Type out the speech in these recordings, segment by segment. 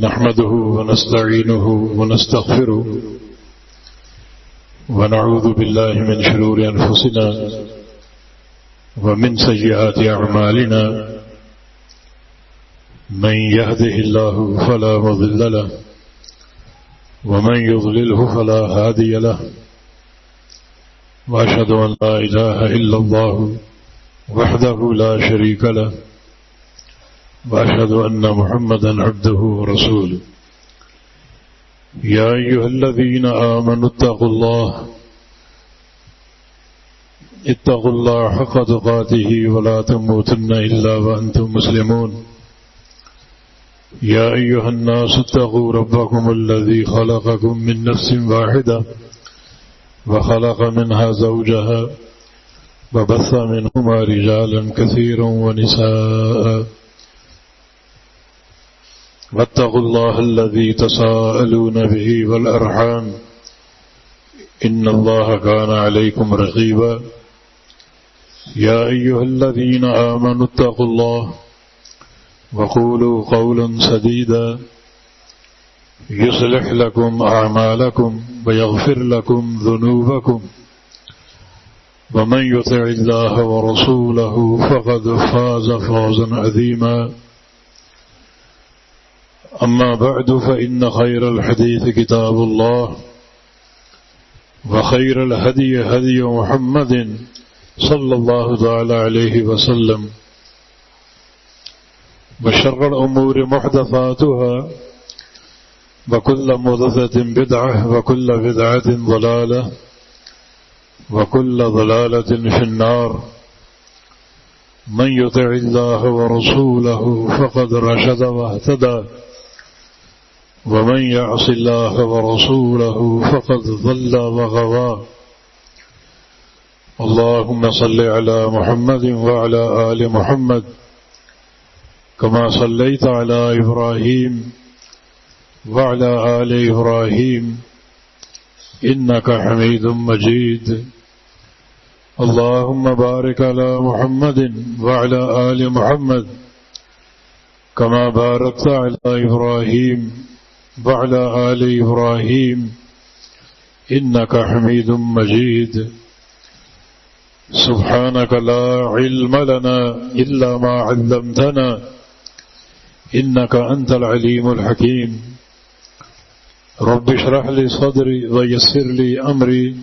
نحمده ونستعينه ونستغفره ونعوذ بالله من شرور أنفسنا ومن سيئات أعمالنا من يهده الله فلا مضل له ومن يضلله فلا هادي له وأشهد أن لا إله إلا الله وحده لا شريك له وأشهد أن محمدا عبده ورسوله يا أيها الذين آمنوا اتقوا الله حق تقاته ولا تموتن إلا وأنتم مسلمون يا أيها الناس اتقوا ربكم الذي خلقكم من نفس واحدة وخلق منها زوجها وبث منهما رجالا كثيرا ونساء واتقوا الله الذي تساءلون به والأرحام إن الله كان عليكم رقيبا يا أيها الذين آمنوا اتقوا الله وقولوا قولا سديدا يصلح لكم أعمالكم ويغفر لكم ذنوبكم ومن يطع الله ورسوله فقد فاز فوزا عظيما أما بعد فإن خير الحديث كتاب الله وخير الهدي هدي محمد صلى الله تعالى عليه وسلم وشر الأمور محدثاتها وكل محدثة بدعة وكل بدعة ضلالة وكل ضلالة في النار من يطع الله ورسوله فقد رشد واهتدى ومن يعص الله ورسوله فقد ضل وغوى اللهم صل على محمد وعلى آل محمد كما صليت على إبراهيم وعلى آل إبراهيم إنك حميد مجيد اللهم بارك على محمد وعلى آل محمد كما باركت على إبراهيم وعلى آل إبراهيم إنك حميد مجيد سبحانك لا علم لنا إلا ما علمتنا إنك أنت العليم الحكيم رب اشرح لي صدري ويسر لي أمري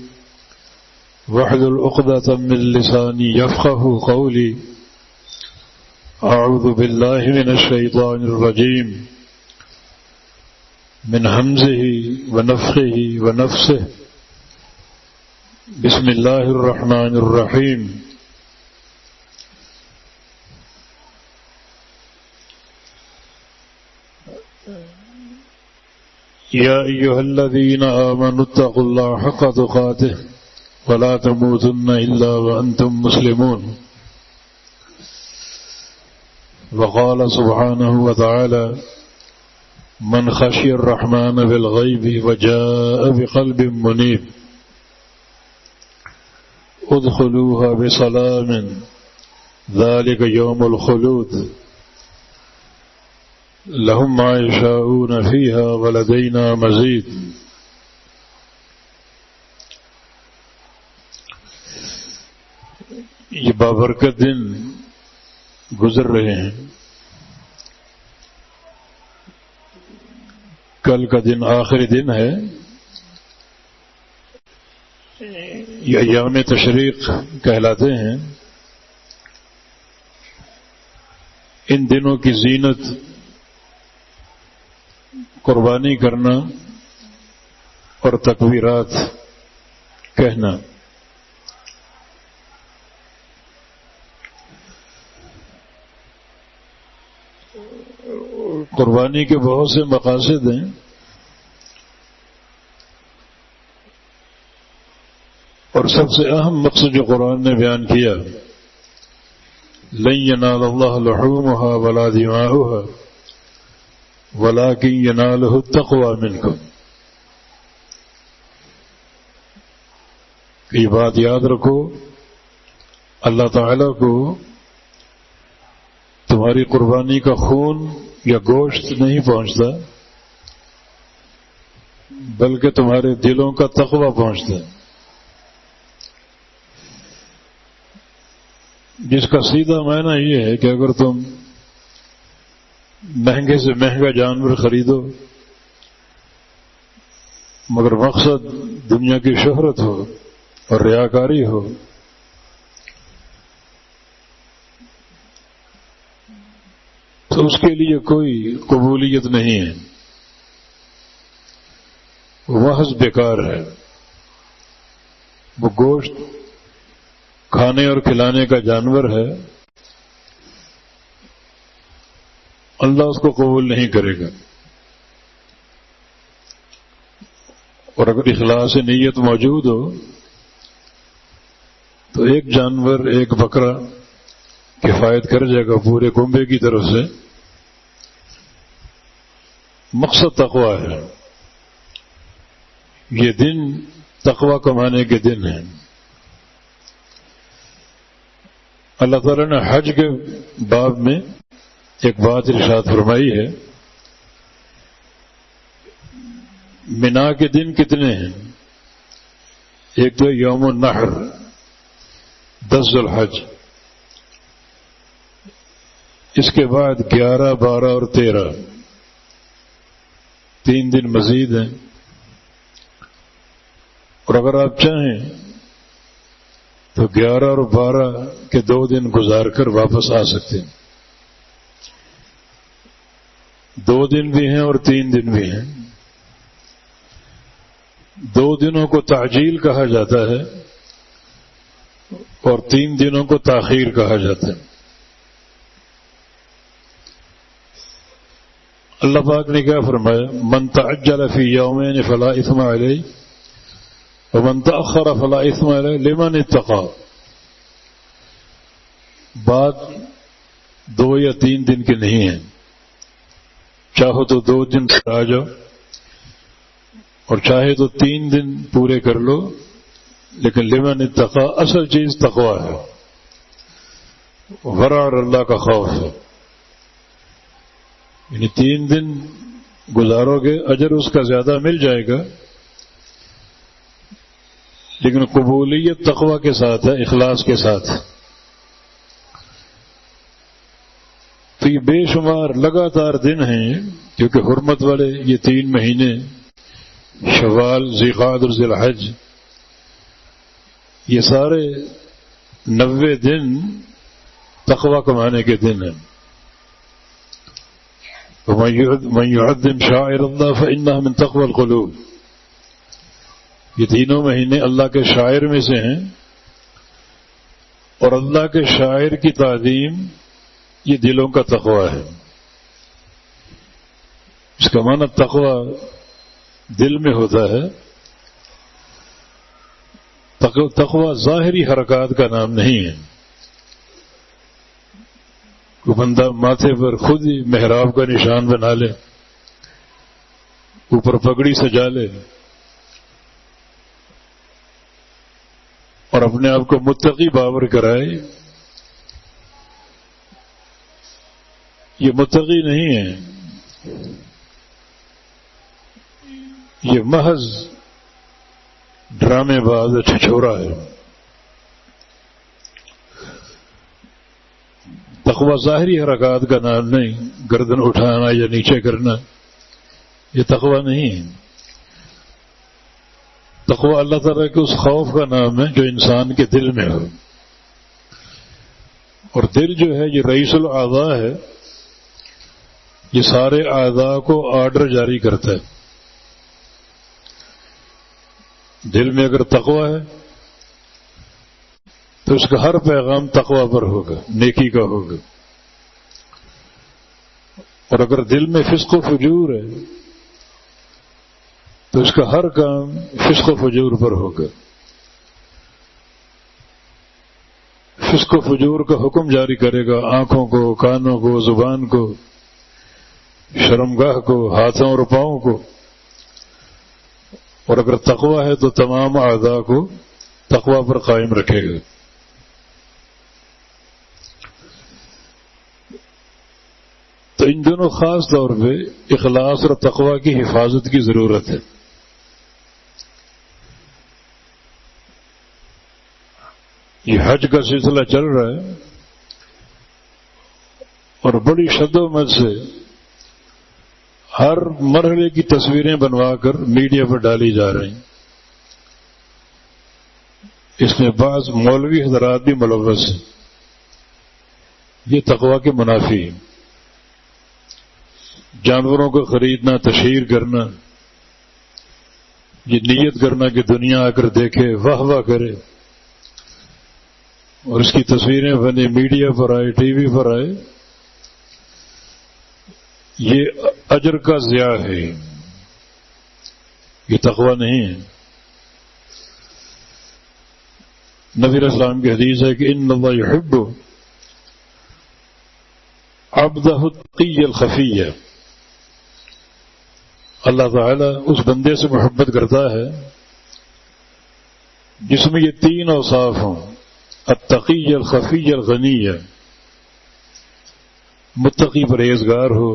واحلل عقدة من لساني يفقه قولي أعوذ بالله من الشيطان الرجيم من همزه ونفخه ونفسه بسم الله الرحمن الرحيم يا أيها الذين آمنوا اتقوا الله حق تقاته ولا تموتن إلا وأنتم مسلمون وقال سبحانه وتعالى من خشي الرحمن بالغيب وجاء بقلب منيب ادخلوها بسلام ذلك يوم الخلود لهم ما يشاءون فيها ولدينا مزيد یہ بابرکت دن گزر رہے ہیں. کل کا دن آخری دن ہے. یہ ایام تشریق کہلاتے ہیں. ان دنوں کی زینت قربانی کرنا اور تکبیرات کہنا. قربانی کے بہت سے مقاصد ہیں. اور سب سے اہم مقصد جو قرآن نے بیان کیا لن ينال الله لحومها ولا دماؤها ولكن يناله التقوى منكم. یہ بات یاد رکھو، اللہ تعالیٰ کو تمہاری قربانی کا خون یا گوشت نہیں پہنچتا، بلکہ تمہارے دلوں کا تقوی پہنچتا ہے، جس کا سیدھا معنی یہ ہے کہ اگر تم مہنگے سے مہنگا جانور خریدو مگر مقصد دنیا کی شہرت ہو اور ریاکاری ہو، تو اس کے لیے کوئی قبولیت نہیں ہے، وہ محض بیکار ہے۔ وہ گوشت کھانے اور کھلانے کا جانور ہے، اللہ اس کو قبول نہیں کرے گا۔ اور اگر اخلاص نیت موجود ہو تو ایک جانور، ایک بکرا کفایت کر جائے گا پورے کنبے کی طرف سے۔ مقصد تقوی ہے، یہ دن تقوی کمانے کے دن ہیں۔ اللہ تعالیٰ نے حج کے باب میں ایک بات ارشاد فرمائی ہے، منا کے دن کتنے ہیں؟ ایک تو یوم النحر 10 ذی الحج، اس کے بعد 11، 12 اور 13، 3 دن مزید ہیں۔ اور اگر آپ چاہیں تو 11 اور 12 کے 2 دن گزار کر واپس آ سکتے ہیں، 2 دن بھی ہیں اور 3 دن بھی ہیں۔ 2 دنوں کو تعجیل کہا جاتا ہے اور 3 دنوں کو تاخیر کہا جاتا ہے۔ اللہ پاک نے کیا فرمایا؟ من تعجل فی یومین فلا اثم علیہ ومن تأخر فلا اثم علیہ لمن اتقى۔ بات 2 یا 3 دن کی نہیں ہے، چاہو تو 2 دن آ جاؤ اور چاہے تو 3 دن پورے کر لو، لیکن لمن اتقى اصل چیز تقوی ہے، ورع اور اللہ کا خوف ہے۔ یعنی 3 دن گزارو گے اجر اس کا زیادہ مل جائے گا، لیکن قبولیت تقوی کے ساتھ ہے، اخلاص کے ساتھ۔ تو یہ بے شمار لگاتار دن ہیں، کیونکہ حرمت والے یہ 3 مہینے شوال، ذیقعدہ اور ذی الحج، یہ سارے 90 دن تقوی کمانے کے دن ہیں۔ وَمَن يُعَظِّمْ شَعَائِرَ اللَّهِ فَإِنَّهَا مِن تَقْوَى الْقُلُوبِ۔ یہ تینوں مہینے اللہ کے شاعر میں سے ہیں، اور اللہ کے شاعر کی تعظیم یہ دلوں کا تقوی ہے۔ اس کا معنی تقوی دل میں ہوتا ہے۔ تقوی ظاہری حرکات کا نام نہیں ہے، کوئی بندہ ماتھے پر خود ہی محراب کا نشان بنا لے، اوپر پگڑی سجا لے اور اپنے آپ کو متقی باور کرائے، یہ متقی نہیں ہے، یہ محض ڈرامے باز چھچورا ہے۔ تقوی ظاہری حرکات کا نام نہیں، گردن اٹھانا یا نیچے کرنا، یہ تقوی نہیں ہے۔ تقوی اللہ تعالیٰ کے اس خوف کا نام ہے جو انسان کے دل میں ہو، اور دل جو ہے یہ رئیس الاعضاء ہے، یہ سارے اعضاء کو آرڈر جاری کرتا ہے۔ دل میں اگر تقوی ہے تو اس کا ہر پیغام تقوی پر ہوگا، نیکی کا ہوگا، اور اگر دل میں فسق و فجور ہے تو اس کا ہر کام فسق و فجور پر ہوگا۔ فسق و فجور کا حکم جاری کرے گا آنکھوں کو، کانوں کو، زبان کو، شرمگاہ کو، ہاتھوں اور پاؤں کو، اور اگر تقوی ہے تو تمام اعضاء کو تقوی پر قائم رکھے گا۔ تو ان دونوں خاص طور پہ اخلاص اور تقوی کی حفاظت کی ضرورت ہے۔ یہ حج کا سلسلہ چل رہا ہے اور بڑی شد و مد سے ہر مرحلے کی تصویریں بنوا کر میڈیا پر ڈالی جا رہی ہیں. اس میں بعض مولوی حضرات بھی ملوث ہیں. یہ تقویٰ کے منافی ہیں. جانوروں کو خریدنا، تشہیر کرنا، یہ نیت کرنا کہ دنیا آ کر دیکھے، واہ واہ کرے، اور اس کی تصویریں بنے، میڈیا پر آئے، ٹی وی پر آئے، یہ اجر کا ضیاع ہے. یہ تقویٰ نہیں ہے. نبی علیہ السلام کی حدیث ہے کہ ان اللہ یحب عبدہ التقی الخفی. اللہ تعالیٰ اس بندے سے محبت کرتا ہے جس میں یہ تین اوصاف ہوں: التقی الخفی الغنی. متقی پرہیزگار ہو،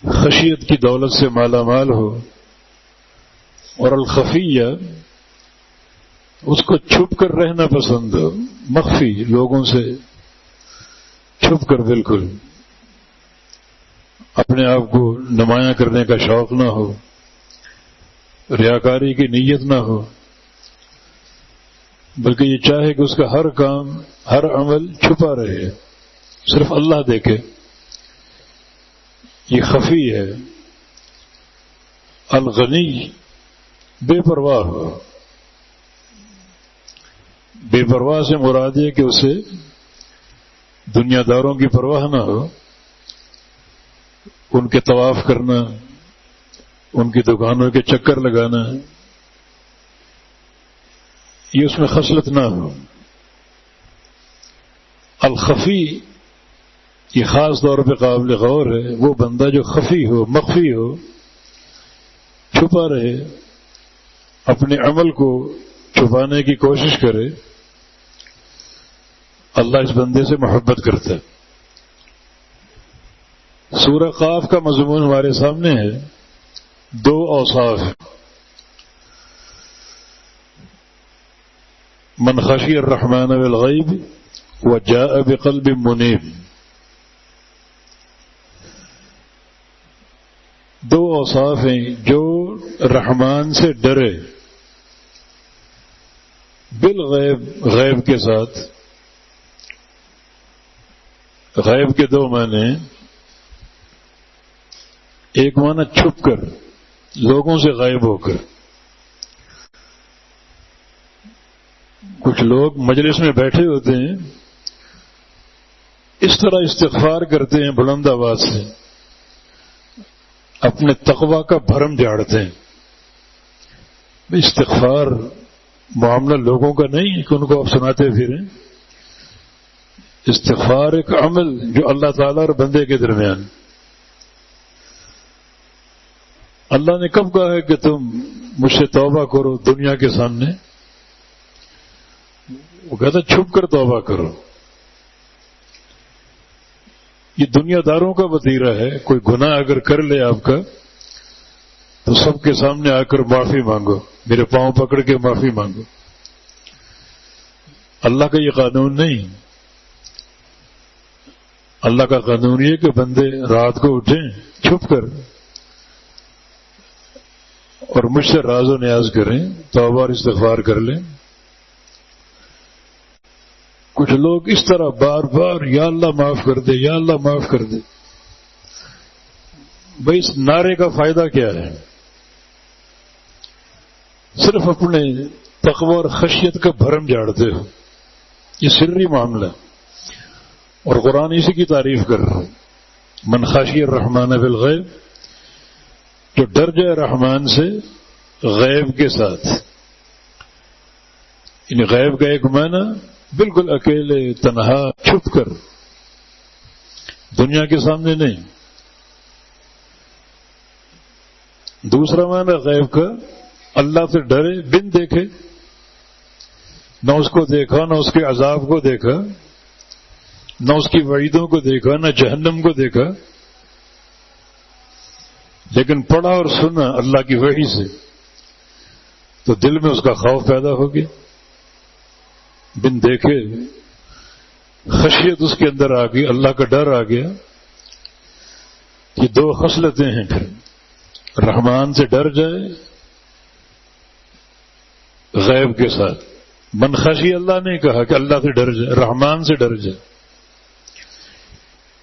خشیت کی دولت سے مالا مال ہو، اور الخفیہ اس کو چھپ کر رہنا پسند ہو، مخفی، لوگوں سے چھپ کر، بالکل اپنے آپ کو نمایاں کرنے کا شوق نہ ہو، ریاکاری کی نیت نہ ہو، بلکہ یہ چاہے کہ اس کا ہر کام، ہر عمل چھپا رہے، صرف اللہ دیکھے. یہ خفی ہے. الغنی بے پرواہ ہو. بے پرواہ سے مراد ہے کہ اسے دنیا داروں کی پرواہ نہ ہو، ان کے طواف کرنا، ان کی دکانوں کے چکر لگانا، یہ اس میں خصلت نہ ہو. الخفی یہ خاص طور پہ قابل غور ہے. وہ بندہ جو خفی ہو، مخفی ہو، چھپا رہے، اپنے عمل کو چھپانے کی کوشش کرے، اللہ اس بندے سے محبت کرتا ہے. سورہ قاف کا مضمون ہمارے سامنے ہے. دو اوصاف: من خشی الرحمن بالغیب وجاء بقلب منیب. دو اوصاف ہیں: جو رحمان سے ڈرے بالغیب، غیب کے ساتھ. غیب کے دو معنی: ایک معنی چھپ کر، لوگوں سے غائب ہو کر. کچھ لوگ مجلس میں بیٹھے ہوتے ہیں، اس طرح استغفار کرتے ہیں بلند آواز سے، اپنے تقویٰ کا بھرم جھاڑتے ہیں. استغفار معاملہ لوگوں کا نہیں کہ ان کو آپ سناتے پھریں. استغفار ایک عمل جو اللہ تعالیٰ اور بندے کے درمیان. اللہ نے کب کہا ہے کہ تم مجھ سے توبہ کرو دنیا کے سامنے؟ وہ کہتا چھپ کر توبہ کرو. یہ دنیا داروں کا وتیرہ ہے. کوئی گناہ اگر کر لے آپ کا تو سب کے سامنے آ کر معافی مانگو، میرے پاؤں پکڑ کے معافی مانگو. اللہ کا یہ قانون نہیں. اللہ کا قانون یہ کہ بندے رات کو اٹھیں چھپ کر اور مجھ سے راز و نیاز کریں، توبہ اور استغفار کر لیں. کچھ لوگ اس طرح بار بار یا اللہ معاف کر دے، یا اللہ معاف کر دے. بھائی اس نعرے کا فائدہ کیا ہے؟ صرف اپنے تقوی اور خشیت کا بھرم جھاڑتے ہو. یہ سری معاملہ، اور قرآن اسی کی تعریف کر رہا ہے. من خشی الرحمن بالغیب، جو ڈر جائے رحمان سے غیب کے ساتھ. یعنی غیب کا ایک معنی بالکل اکیلے، تنہا، چھپ کر، دنیا کے سامنے نہیں. دوسرا معنی غیب کا اللہ سے ڈرے بن دیکھے، نہ اس کو دیکھا، نہ اس کے عذاب کو دیکھا، نہ اس کی وعیدوں کو دیکھا، نہ جہنم کو دیکھا، لیکن پڑھا اور سنا اللہ کی وحی سے تو دل میں اس کا خوف پیدا ہو گیا. بن دیکھے خشیت اس کے اندر آ گئی، اللہ کا ڈر آ گیا. یہ دو خصلتیں ہیں. پھر رحمان سے ڈر جائے غیب کے ساتھ. من خشی اللہ نے کہا کہ اللہ سے ڈر جائے، رحمان سے ڈر جائے.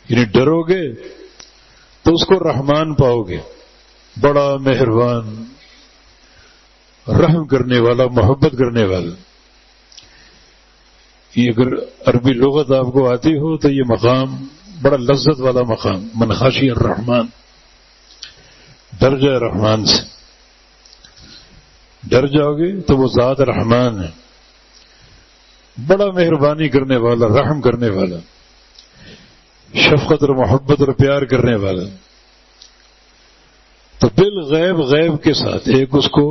یعنی ڈرو گے تو اس کو رحمان پاؤ گے، بڑا مہربان، رحم کرنے والا، محبت کرنے والا. یہ اگر عربی لغت آپ کو آتی ہو تو یہ مقام بڑا لذت والا مقام، من خشی الرحمان، ڈر جائے رحمان سے. ڈر جاؤ گے تو وہ ذات رحمان ہے، بڑا مہربانی کرنے والا، رحم کرنے والا، شفقت اور محبت اور پیار کرنے والا. تو بالغیب، غیب کے ساتھ، ایک اس کو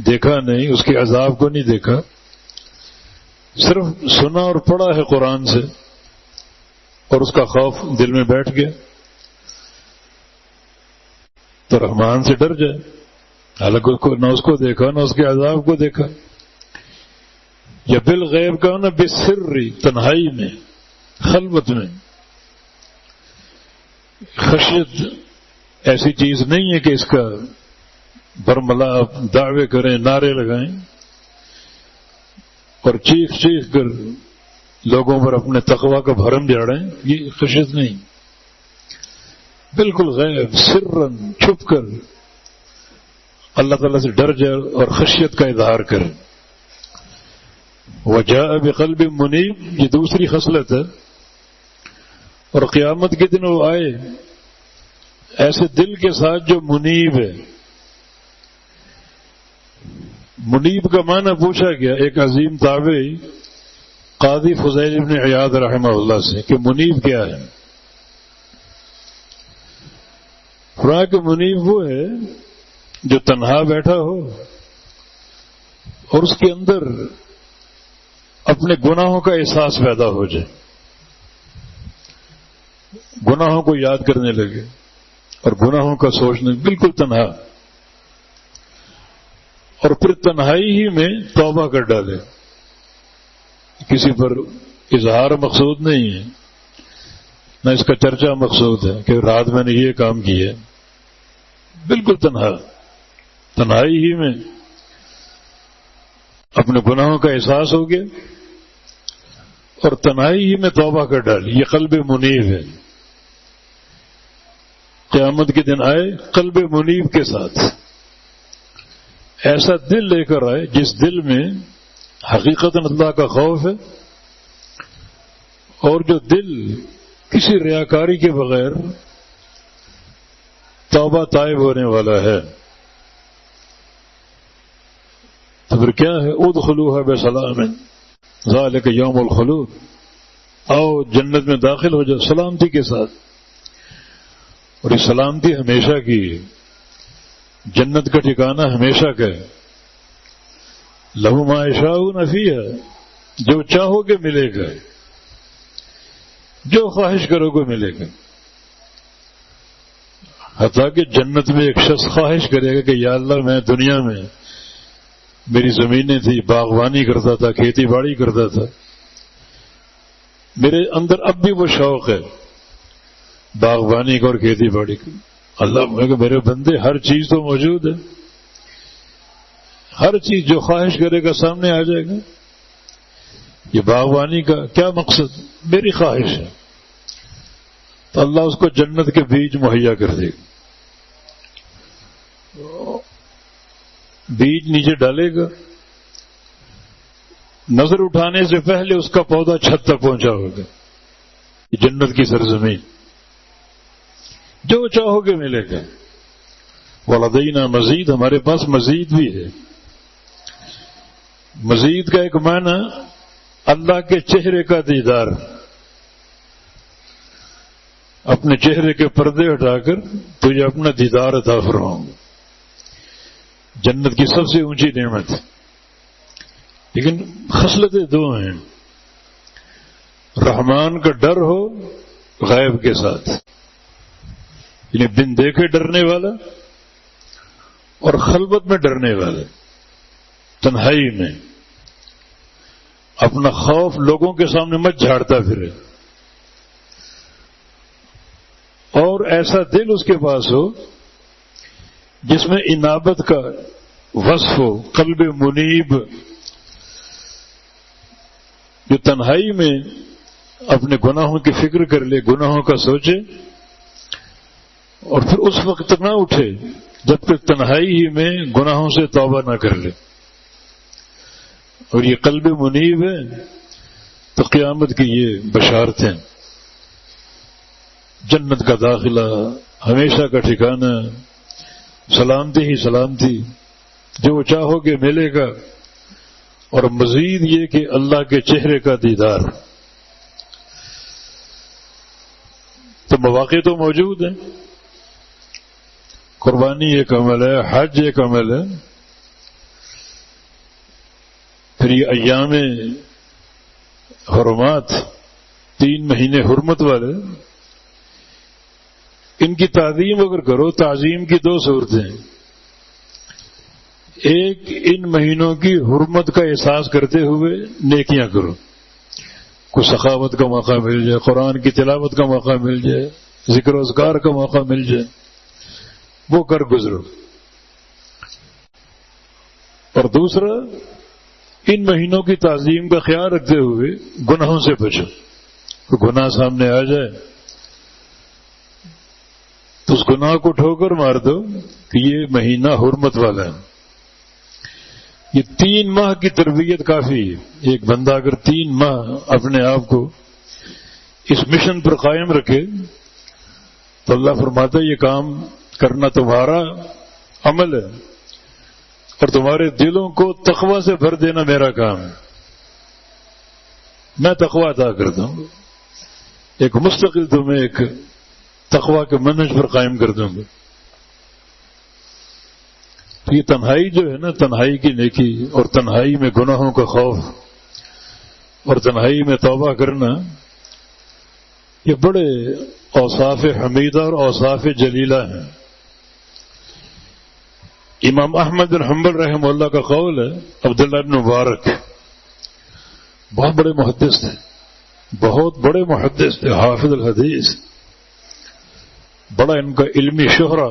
دیکھا نہیں، اس کے عذاب کو نہیں دیکھا، صرف سنا اور پڑھا ہے قرآن سے اور اس کا خوف دل میں بیٹھ گیا، تو رحمان سے ڈر جائے. حالانکہ نہ اس کو دیکھا نہ اس کے عذاب کو دیکھا. یا بالغیب کا نہ بسری، تنہائی میں، خلوت میں. خشیت ایسی چیز نہیں ہے کہ اس کا برملا آپ دعوے کریں، نعرے لگائیں اور چیخ چیخ کر لوگوں پر اپنے تقوی کا بھرم جاڑیں. یہ خشیت نہیں. بالکل غیب، سرن، چھپ کر اللہ تعالیٰ سے ڈر جائے اور خشیت کا اظہار کرے. وجاء بقلب منیب، یہ دوسری خصلت ہے. اور قیامت کے دن وہ آئے ایسے دل کے ساتھ جو منیب ہے. منیب کا معنی پوچھا گیا ایک عظیم تابعی قاضی فضیل بن عیاض رحمہ اللہ سے کہ منیب کیا ہے؟ فرمایا کہ منیب وہ ہے جو تنہا بیٹھا ہو اور اس کے اندر اپنے گناہوں کا احساس پیدا ہو جائے، گناہوں کو یاد کرنے لگے اور گناہوں کا سوچنے، بالکل تنہا، اور پھر تنہائی ہی میں توبہ کر ڈالے. کسی پر اظہار مقصود نہیں ہے، نہ اس کا چرچا مقصود ہے کہ رات میں نے یہ کام کیا. بالکل تنہا، تنہائی ہی میں اپنے گناہوں کا احساس ہو گیا اور تنہائی ہی میں توبہ کر ڈالی. یہ قلب منیب ہے. قیامت کے دن آئے قلب منیب کے ساتھ، ایسا دل لے کر آئے جس دل میں حقیقت اللہ کا خوف ہے اور جو دل کسی ریاکاری کے بغیر توبہ طائب ہونے والا ہے. تو پھر کیا ہے؟ ادخلوها بسلام ذالک یوم الخلود، آؤ جنت میں داخل ہو جاؤ سلامتی کے ساتھ. اور یہ سلامتی ہمیشہ کی، جنت کا ٹھکانہ ہمیشہ کا ہے. لہو ما یشاؤون فیہا، جو چاہو گے ملے گا، جو خواہش کرو گے ملے گا. حتیٰ کہ جنت میں ایک شخص خواہش کرے گا کہ یا اللہ میں دنیا میں میری زمینیں تھی، باغبانی کرتا تھا، کھیتی باڑی کرتا تھا، میرے اندر اب بھی وہ شوق ہے باغبانی کا اور کھیتی باڑی کا. اللہ کہ میرے بندے ہر چیز تو موجود ہے، ہر چیز جو خواہش کرے گا سامنے آ جائے گا. یہ باغبانی کا کیا مقصد؟ میری خواہش ہے تو اللہ اس کو جنت کے بیج مہیا کر دے گا. بیج نیچے ڈالے گا، نظر اٹھانے سے پہلے اس کا پودا چھت تک پہنچا ہوگا. جنت کی سرزمین، جو چاہو گے ملے گا. ولدینا مزید، ہمارے پاس مزید بھی ہے. مزید کا ایک معنی اللہ کے چہرے کا دیدار، اپنے چہرے کے پردے ہٹا کر تجھے اپنا دیدار عطا فرماؤں گا. جنت کی سب سے اونچی نعمت. لیکن خصلتیں دو ہیں، رحمان کا ڈر ہو غیب کے ساتھ، یعنی بن دیکھے ڈرنے والا، اور خلوت میں ڈرنے والا، تنہائی میں. اپنا خوف لوگوں کے سامنے مت جھاڑتا پھرے، اور ایسا دل اس کے پاس ہو جس میں انابت کا وصف ہو، قلب منیب، جو تنہائی میں اپنے گناہوں کی فکر کر لے، گناہوں کا سوچے، اور پھر اس وقت تک نہ اٹھے جب تک تنہائی ہی میں گناہوں سے توبہ نہ کر لے۔ اور یہ قلب منیب ہے تو قیامت کی یہ بشارتیں، جنت کا داخلہ، ہمیشہ کا ٹھکانہ، سلامتی ہی سلامتی، جو چاہو گے ملے گا، اور مزید یہ کہ اللہ کے چہرے کا دیدار۔ تو مواقع تو موجود ہیں، قربانی ایک عمل ہے، حج ایک عمل ہے، پھر یہ ایام حرمات، 3 مہینے حرمت والے، ان کی تعظیم اگر کرو، تعظیم کی 2 صورتیں، ایک ان مہینوں کی حرمت کا احساس کرتے ہوئے نیکیاں کرو، کوئی سخاوت کا موقع مل جائے، قرآن کی تلاوت کا موقع مل جائے، ذکر و اذکار کا موقع مل جائے، وہ کر گزرو۔ اور دوسرا، ان مہینوں کی تعظیم کا خیال رکھتے ہوئے گناہوں سے بچو، کوئی گناہ سامنے آ جائے تو اس گناہ کو ٹھوکر مار دو کہ یہ مہینہ حرمت والا ہے۔ یہ 3 ماہ کی تربیت کافی ہے۔ ایک بندہ اگر 3 ماہ اپنے آپ کو اس مشن پر قائم رکھے تو اللہ فرماتا ہے یہ کام کرنا تمہارا عمل ہے، اور تمہارے دلوں کو تقوی سے بھر دینا میرا کام ہے، میں تقوی عطا کرتا ہوں، ایک مستقل تمہیں ایک تقوی کے منہج پر قائم کر دوں گا۔ تو یہ تنہائی جو ہے نا، تنہائی کی نیکی، اور تنہائی میں گناہوں کا خوف، اور تنہائی میں توبہ کرنا، یہ بڑے اوصاف حمیدہ اور اوصاف جلیلہ ہیں۔ امام احمد بن حنبل رحمہ اللہ کا قول ہے، عبداللہ بن مبارک بہت بڑے محدث تھے، بہت بڑے محدث تھے، حافظ الحدیث، بڑا ان کا علمی شہرہ۔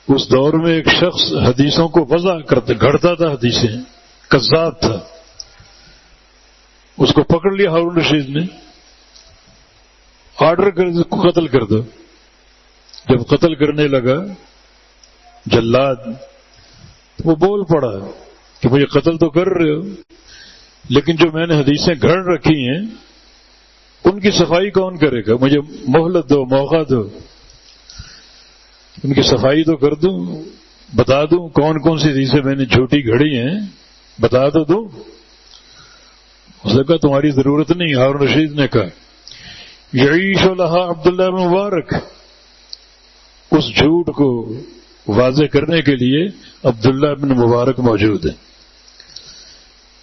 اس دور میں ایک شخص حدیثوں کو وضع کرتے، گھڑتا تھا حدیثیں، کذاب تھا، اس کو پکڑ لیا ہارون رشید نے، آرڈر کر اس کو قتل کر دو۔ جب قتل کرنے لگا جلاد، تو وہ بول پڑا کہ مجھے قتل تو کر رہے ہو، لیکن جو میں نے حدیثیں گھڑ رکھی ہیں ان کی صفائی کون کرے گا؟ مجھے مہلت دو، موقع دو، ان کی صفائی تو کر دوں، بتا دوں کون کون سی حدیثیں میں نے جھوٹی گھڑی ہیں، بتا تو دوں۔ اس نے کہا تمہاری ضرورت نہیں۔ ہارون رشید نے کہا یعیش لہا عبداللہ بن مبارک، اس جھوٹ کو واضح کرنے کے لیے عبداللہ بن مبارک موجود ہے۔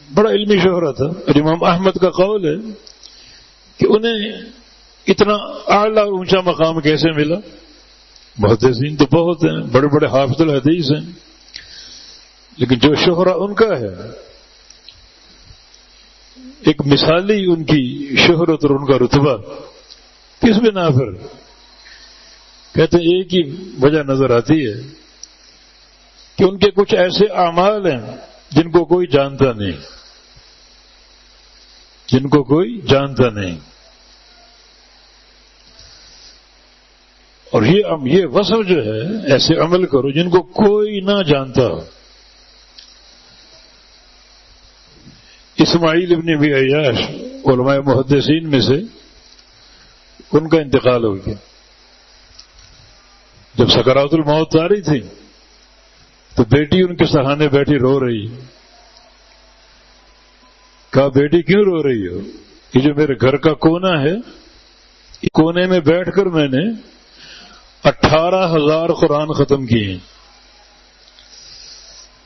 بڑا علمی شہرہ تھا۔ اور امام احمد کا قول ہے کہ انہیں اتنا اعلیٰ اونچا مقام کیسے ملا؟ محدثین تو بہت ہیں، بڑے بڑے حافظ الحدیث ہیں، لیکن جو شہرہ ان کا ہے، ایک مثالی ان کی شہرت اور ان کا رتبہ، کس بنا پر؟ کہتے ہیں ایک ہی وجہ نظر آتی ہے کہ ان کے کچھ ایسے اعمال ہیں جن کو کوئی جانتا نہیں، جن کو کوئی جانتا نہیں، اور یہ وصف جو ہے ایسے عمل کرو جن کو کوئی نہ جانتا ہو۔ اسماعیل ابن ابی عیاش علماء محدثین میں سے ان کا انتقال ہو گیا۔ جب سکرات الموت آ رہی تھی تو بیٹی ان کے سہانے بیٹھی رو رہی، کہا بیٹی کیوں رو رہی ہو؟ یہ جو میرے گھر کا کونا ہے، اس کونے میں بیٹھ کر میں نے 18,000 قرآن ختم کیے ہیں۔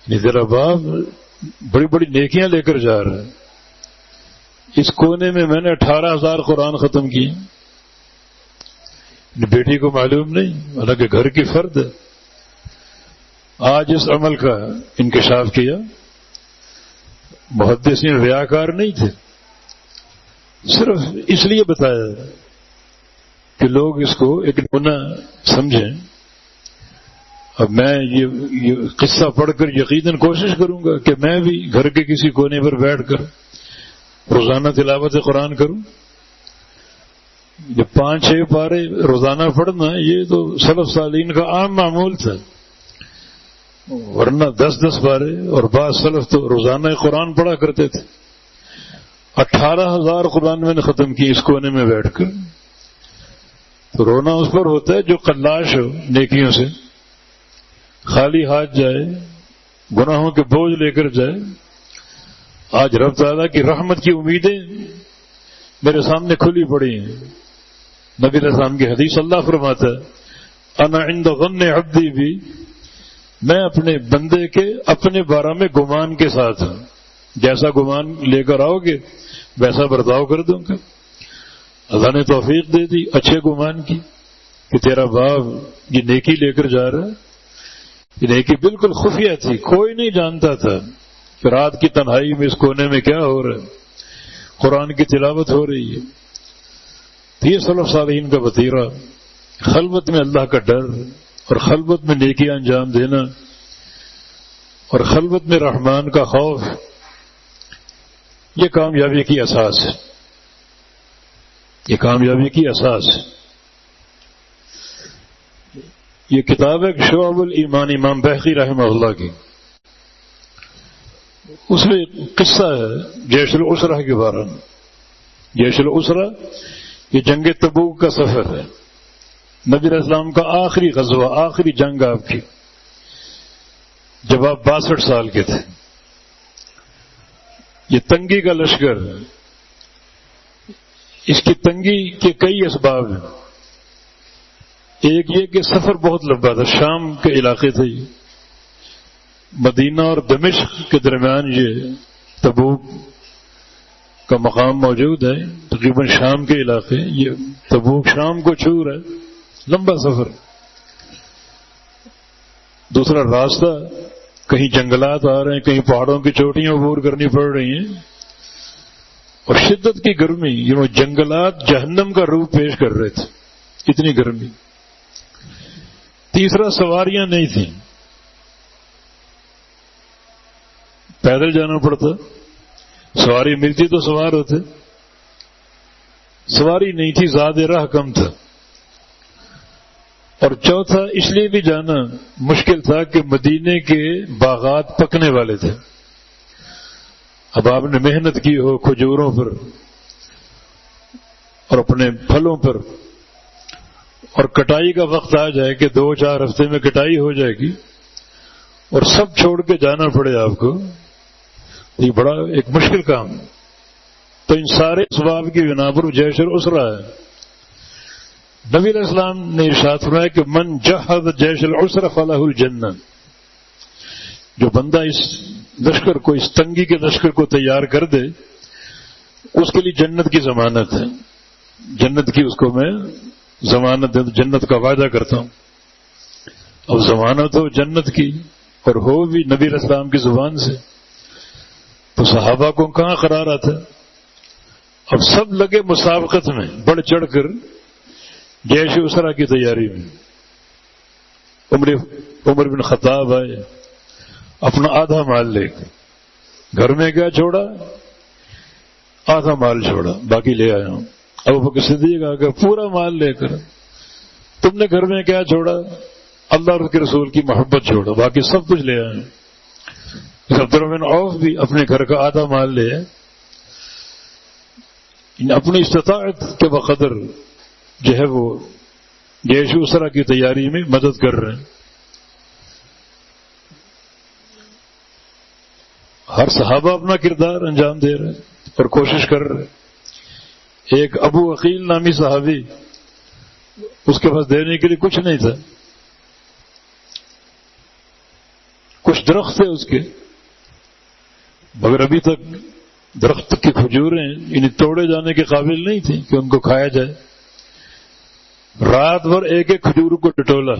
تیرا باپ بڑی بڑی نیکیاں لے کر جا رہا ہے، اس کونے میں نے 18,000 قرآن ختم کیے۔ بیٹی کو معلوم نہیں، حالانکہ گھر کی فرد ہے۔ آج اس عمل کا انکشاف کیا محدثین ریاکار نہیں تھے، صرف اس لیے بتایا کہ لوگ اس کو ایک نمونہ سمجھیں. اب میں یہ قصہ پڑھ کر یقیناً کوشش کروں گا کہ میں بھی گھر کے کسی کونے پر بیٹھ کر روزانہ تلاوت قرآن کروں. یہ 5-6 پارے روزانہ پڑھنا یہ تو سلف صالحین کا عام معمول تھا، ورنہ 10-10 پارے، اور بعض سلف تو روزانہ قرآن پڑھا کرتے تھے. 18,000 قرآن میں نے ختم کی اس کونے میں بیٹھ کر. تو رونا اس پر ہوتا ہے جو قلاش ہو نیکیوں سے، خالی ہاتھ جائے، گناہوں کے بوجھ لے کر جائے. آج رب تعالیٰ کی رحمت کی امیدیں میرے سامنے کھلی پڑی ہیں. نبی علیہ السلام کی حدیث اللہ فرماتا ہے انا عند ظن عبدی بھی، میں اپنے بندے کے اپنے بارے میں گمان کے ساتھ ہوں. جیسا گمان لے کر آؤ گے ویسا برتاؤ کر دوں گا. اللہ نے توفیق دے دی اچھے گمان کی کہ تیرا باپ یہ نیکی لے کر جا رہا ہے. یہ نیکی بالکل خفیہ تھی، کوئی نہیں جانتا تھا کہ رات کی تنہائی میں اس کونے میں کیا ہو رہا ہے، قرآن کی تلاوت ہو رہی ہے. تو یہ سلف صالحین کا وتیرہ، خلوت میں اللہ کا ڈر اور خلوت میں نیکی انجام دینا اور خلوت میں رحمان کا خوف، یہ کامیابی کی اساس ہے. یہ کامیابی کی اساس ہے. یہ کتاب ہے شعب الایمان امام بحقی رحمہ اللہ کی. اس میں قصہ ہے جیش العسرہ کے بارے میں. جیش العسرہ یہ جنگ تبوک کا سفر ہے. نبی علیہ السلام کا آخری غزوہ، آخری جنگ آپ کی، جب آپ 62 سال کے تھے. یہ تنگی کا لشکر ہے. اس کی تنگی کے کئی اسباب ہیں. ایک یہ کہ سفر بہت لمبا تھا، شام کے علاقے تھے. مدینہ اور دمشق کے درمیان یہ تبوک کا مقام موجود ہے، تقریباً شام کے علاقے. یہ تبوک شام کو چھو رہا ہے، لمبا سفر. دوسرا راستہ، کہیں جنگلات آ رہے ہیں، کہیں پہاڑوں کی چوٹیاں عبور کرنی پڑ رہی ہیں، اور شدت کی گرمی. یہ جنگلات جہنم کا روپ پیش کر رہے تھے، اتنی گرمی. تیسرا سواریاں نہیں تھیں، پیدل جانا پڑتا. سواری ملتی تو سوار ہوتے، سواری نہیں تھی، زاد راہ کم تھا. اور چوتھا اس لیے بھی جانا مشکل تھا کہ مدینے کے باغات پکنے والے تھے. اب آپ نے محنت کی ہو کھجوروں پر اور اپنے پھلوں پر، اور کٹائی کا وقت آ جائے کہ 2-4 ہفتے میں کٹائی ہو جائے گی، اور سب چھوڑ کے جانا پڑے آپ کو، یہ بڑا ایک مشکل کام. تو ان سارے اسباب کی بنا پر جیش العسرہ ہے. نبی علیہ السلام نے ارشاد فرمایا کہ من جہد جیش العسرہ فلہ الجنہ، جو بندہ اس لشکر کو، اس تنگی کے لشکر کو تیار کر دے، اس کے لیے جنت کی ضمانت ہے. جنت کی اس کو میں ضمانت دے، جنت کا وعدہ کرتا ہوں. اب ضمانت ہو جنت کی اور ہو بھی نبی علیہ السلام کی زبان سے، تو صحابہ کو کہاں قرار آتا. اب سب لگے مسابقت میں بڑھ چڑھ کر جیش اسرا کی تیاری میں. عمر بن خطاب آئے اپنا آدھا مال لے کے. گھر میں کیا چھوڑا؟ آدھا مال چھوڑا، باقی لے آیا ہوں. ابو بکر صدیق آ کر پورا مال لے کر. تم نے گھر میں کیا چھوڑا؟ اللہ اور اس کے رسول کی محبت چھوڑا، باقی سب کچھ لے آئے. عبدالرحمن عوف بھی اپنے گھر کا آدھا مال لے آئے. اپنی استطاعت کے بقدر جو ہے وہ جیش اسرا کی تیاری میں مدد کر رہے ہیں. ہر صحابہ اپنا کردار انجام دے رہے ہیں اور کوشش کر رہے ہیں. ایک ابو عقیل نامی صحابی، اس کے پاس دینے کے لیے کچھ نہیں تھا. کچھ درخت تھے اس کے، مگر ابھی تک درخت کی کھجوریں انہیں توڑے جانے کے قابل نہیں تھیں کہ ان کو کھایا جائے. رات بھر ایک ایک کھجور کو ٹٹولا،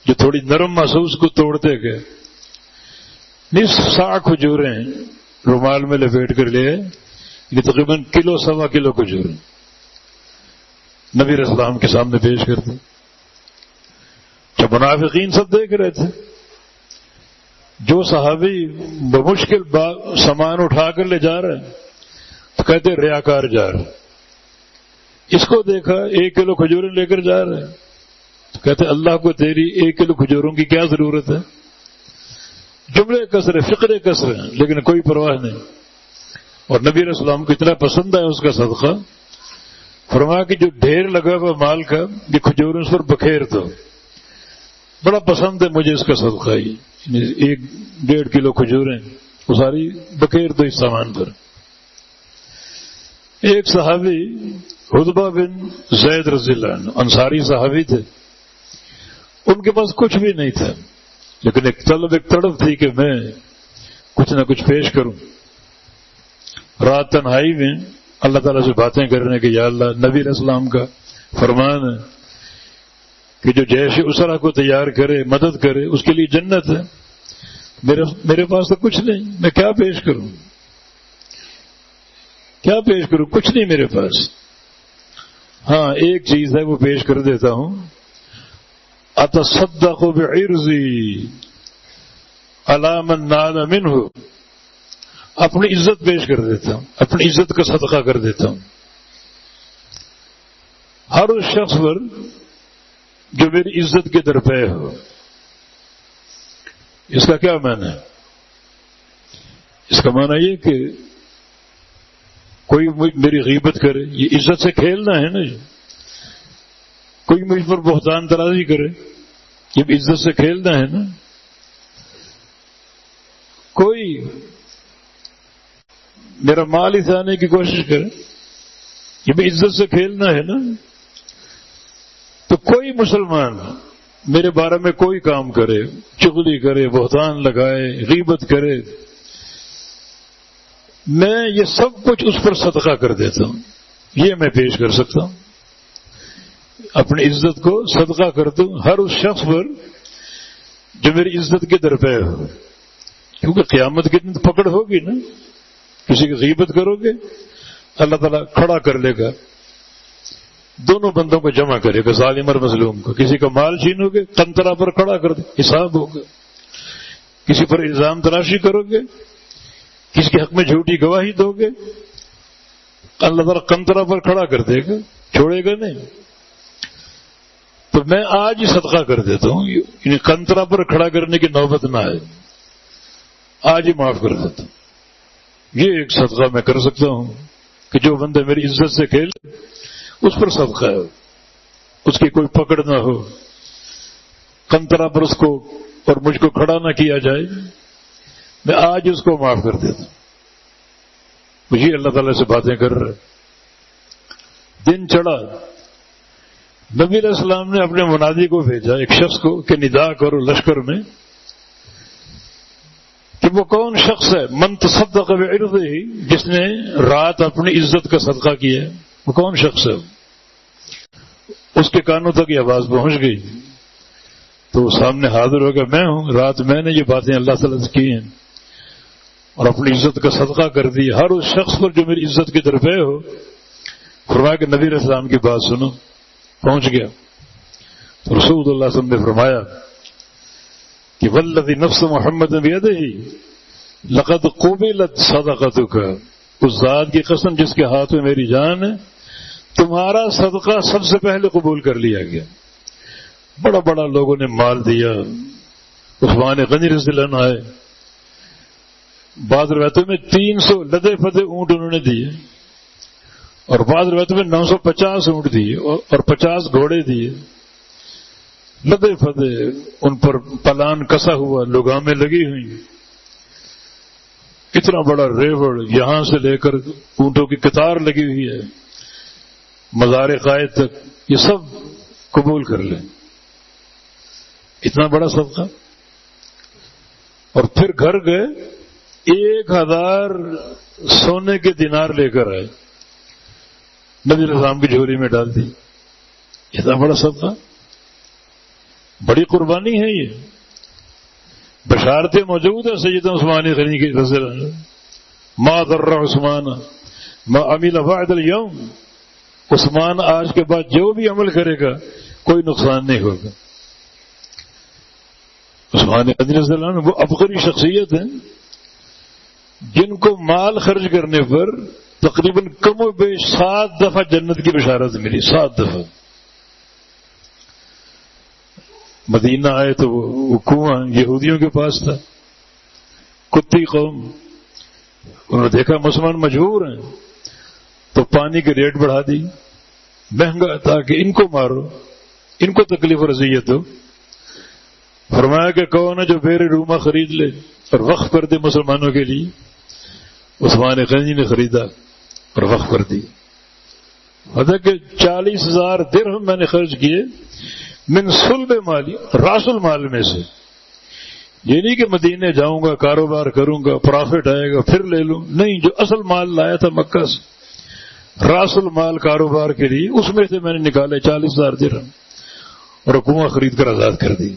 جو تھوڑی نرم محسوس کو توڑتے گئے. نصف سا کھجوریں رومال میں لپیٹ کر لے، یہ تقریباً کلو سوا کلو کھجور نبی علیہ السلام کے سامنے پیش کر دی. جب منافقین سب دیکھ رہے تھے، جو صحابی بمشکل سامان اٹھا کر لے جا رہے ہیں تو کہتے ریاکار جا رہے. اس کو دیکھا 1 کلو کھجوریں لے کر جا رہے ہیں تو کہتے اللہ کو تیری 1 کلو کھجوروں کی کیا ضرورت ہے. جملے کثرے فقرے کثرے لیکن کوئی پرواہ نہیں. اور نبی علیہ السلام کو اتنا پسند ہے اس کا صدقہ، فرمایا کہ جو ڈھیر لگا ہوا مال کا یہ کھجوروں اس پر بکھیر دو، بڑا پسند ہے مجھے اس کا صدقہ. ہی 1-1.5 کلو کھجوریں وہ ساری بکھیر دو اس سامان پر. ایک صحابی عتبہ بن زید رضی اللہ عنہ انصاری صحابی تھے، ان کے پاس کچھ بھی نہیں تھا لیکن ایک تڑپ تھی کہ میں کچھ نہ کچھ پیش کروں. رات تنہائی میں اللہ تعالیٰ سے باتیں کرنے کہ یا اللہ، نبی علیہ السلام کا فرمان ہے کہ جو جیش اسرا کو تیار کرے، مدد کرے، اس کے لیے جنت ہے. میرے پاس تو کچھ نہیں، میں کیا پیش کروں، کیا پیش کروں، کچھ نہیں میرے پاس. ہاں ایک چیز ہے وہ پیش کر دیتا ہوں، اتصدق بعرضی علی من نال منہ، اپنی عزت پیش کر دیتا ہوں، اپنی عزت کا صدقہ کر دیتا ہوں ہر اس شخص پر جو میری عزت کے درپے ہو. اس کا کیا معنی ہے؟ اس کا معنی یہ کہ کوئی میری غیبت کرے، یہ عزت سے کھیلنا ہے نا. کوئی مجھ پر بہتان ترازی کرے، یہ بھی عزت سے کھیلنا ہے نا. کوئی میرا مال اٹھانے کی کوشش کرے، یہ بھی عزت سے کھیلنا ہے نا. تو کوئی مسلمان میرے بارے میں کوئی کام کرے، چغلی کرے، بہتان لگائے، غیبت کرے، میں یہ سب کچھ اس پر صدقہ کر دیتا ہوں. یہ میں پیش کر سکتا ہوں، اپنی عزت کو صدقہ کر دوں ہر اس شخص پر جو میری عزت کے درپے ہو. کیونکہ قیامت کے دن پکڑ ہوگی نا. کسی کی غیبت کرو گے اللہ تعالیٰ کھڑا کر لے گا، دونوں بندوں کو جمع کرے گا، ظالم اور مظلوم کو. کسی کا مال چھینو گے قنطرہ پر کھڑا کر دے، حساب ہوگا. کسی پر الزام تراشی کرو گے، کسی کے حق میں جھوٹی گواہی دو گے، اللہ تعالیٰ قنطرہ پر کھڑا کر دے گا، چھوڑے گا نہیں. تو میں آج ہی صدقہ کر دیتا ہوں، یعنی قنطرہ پر کھڑا کرنے کی نوبت نہ آئے، آج ہی معاف کر دیتا ہوں. یہ ایک صدقہ میں کر سکتا ہوں کہ جو بندے میری عزت سے کھیلے اس پر صدقہ ہے، اس کی کوئی پکڑ نہ ہو، قنطرہ پر اس کو اور مجھ کو کھڑا نہ کیا جائے. میں آج اس کو معاف کر دیتا ہوں. مجھے اللہ تعالیٰ سے باتیں کر رہے. دن چڑھا، نبی علیہ السلام نے اپنے منادی کو بھیجا ایک شخص کو کہ ندا کرو لشکر میں کہ وہ کون شخص ہے من تصدق بعرضہ، جس نے رات اپنی عزت کا صدقہ کیا ہے. وہ کون شخص ہے؟ اس کے کانوں تک یہ آواز پہنچ گئی تو وہ سامنے حاضر ہو گیا، میں ہوں، رات میں نے یہ باتیں اللہ تعالیٰ سے کی ہیں اور اپنی عزت کا صدقہ کر دی ہر اس شخص پر جو میری عزت کی درپے ہو. فرمایا کہ نبی علیہ السلام کی بات سنو. پہنچ گیا تو رسول اللہ صلی اللہ علیہ وسلم نے فرمایا کہ والذی نفس محمد بیدہ لقد قبلت صدقتک، اس ذات کی قسم جس کے ہاتھ میں میری جان ہے، تمہارا صدقہ سب سے پہلے قبول کر لیا گیا. بڑا بڑا لوگوں نے مال دیا. عثمان غنی رضی اللہ عنہ آئے، بعض روایتوں میں 300 لدے فدے اونٹ انہوں نے دیے اور بعض روایتوں میں 950 اونٹ دیے اور 50 گھوڑے دیے. لدے فدے، ان پر پلان کسا ہوا، لگامیں لگی ہوئی، اتنا بڑا ریوڑ یہاں سے لے کر اونٹوں کی قطار لگی ہوئی ہے مزار قائد تک، یہ سب قبول کر لیں. اتنا بڑا صدقہ. اور پھر گھر گئے 1000 سونے کے دینار لے کر آئے، نبی علیہ السلام کی جھولی میں ڈال دی. اتنا بڑا صدقہ، بڑی قربانی ہے. یہ بشارتیں موجود ہیں سیدنا عثمان غنی کی رضی اللہ عنہ. ما ضر عثمان ما عمل بعد اليوم، عثمان آج کے بعد جو بھی عمل کرے گا کوئی نقصان نہیں ہوگا۔ عثمان غنی رضی اللہ عنہ وہ عبقری شخصیت ہیں جن کو مال خرچ کرنے پر تقریباً کم و بیش 7 دفعہ جنت کی بشارت ملی، 7 دفعہ۔ مدینہ آئے تو وہ کنواں یہودیوں کے پاس تھا، کتی قوم، انہوں نے دیکھا مسلمان مجبور ہیں تو پانی کے ریٹ بڑھا دی مہنگا تاکہ ان کو مارو، ان کو تکلیف اور اذیت ہو۔ فرمایا کہ کون ہے جو بیر روما خرید لے اور وقف کر دے مسلمانوں کے لیے؟ عثمان غنی نے خریدا اور وقف کر دی۔ حتیٰ کہ 40,000 درہم میں نے خرچ کیے من صلب مالی، راس المال میں سے۔ یہ نہیں کہ مدینے جاؤں گا کاروبار کروں گا پرافٹ آئے گا پھر لے لوں، نہیں، جو اصل مال لایا تھا مکہ سے راس المال کاروبار کے لیے، اس میں سے میں نے نکالے 40,000 درہم اور کنواں خرید کر آزاد کر دی۔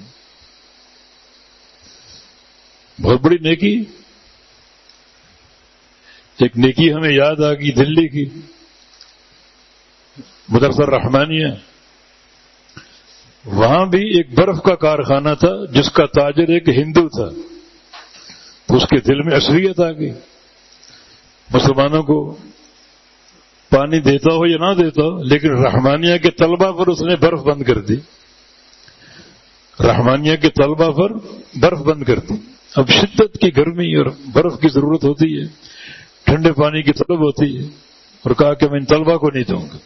بہت بڑی نیکی۔ ایک نیکی ہمیں یاد آ گئی دلی کی، مدرسہ رحمانیہ، وہاں بھی ایک برف کا کارخانہ تھا جس کا تاجر ایک ہندو تھا، تو اس کے دل میں عصبیت آ گئی، مسلمانوں کو پانی دیتا ہو یا نہ دیتا ہو، لیکن رحمانیہ کے طلبہ پر اس نے برف بند کر دی، رحمانیہ کے طلبہ پر برف بند کر دی۔ اب شدت کی گرمی اور برف کی ضرورت ہوتی ہے، ٹھنڈے پانی کی طلب ہوتی ہے، اور کہا کہ میں ان طلبہ کو نہیں دوں گا۔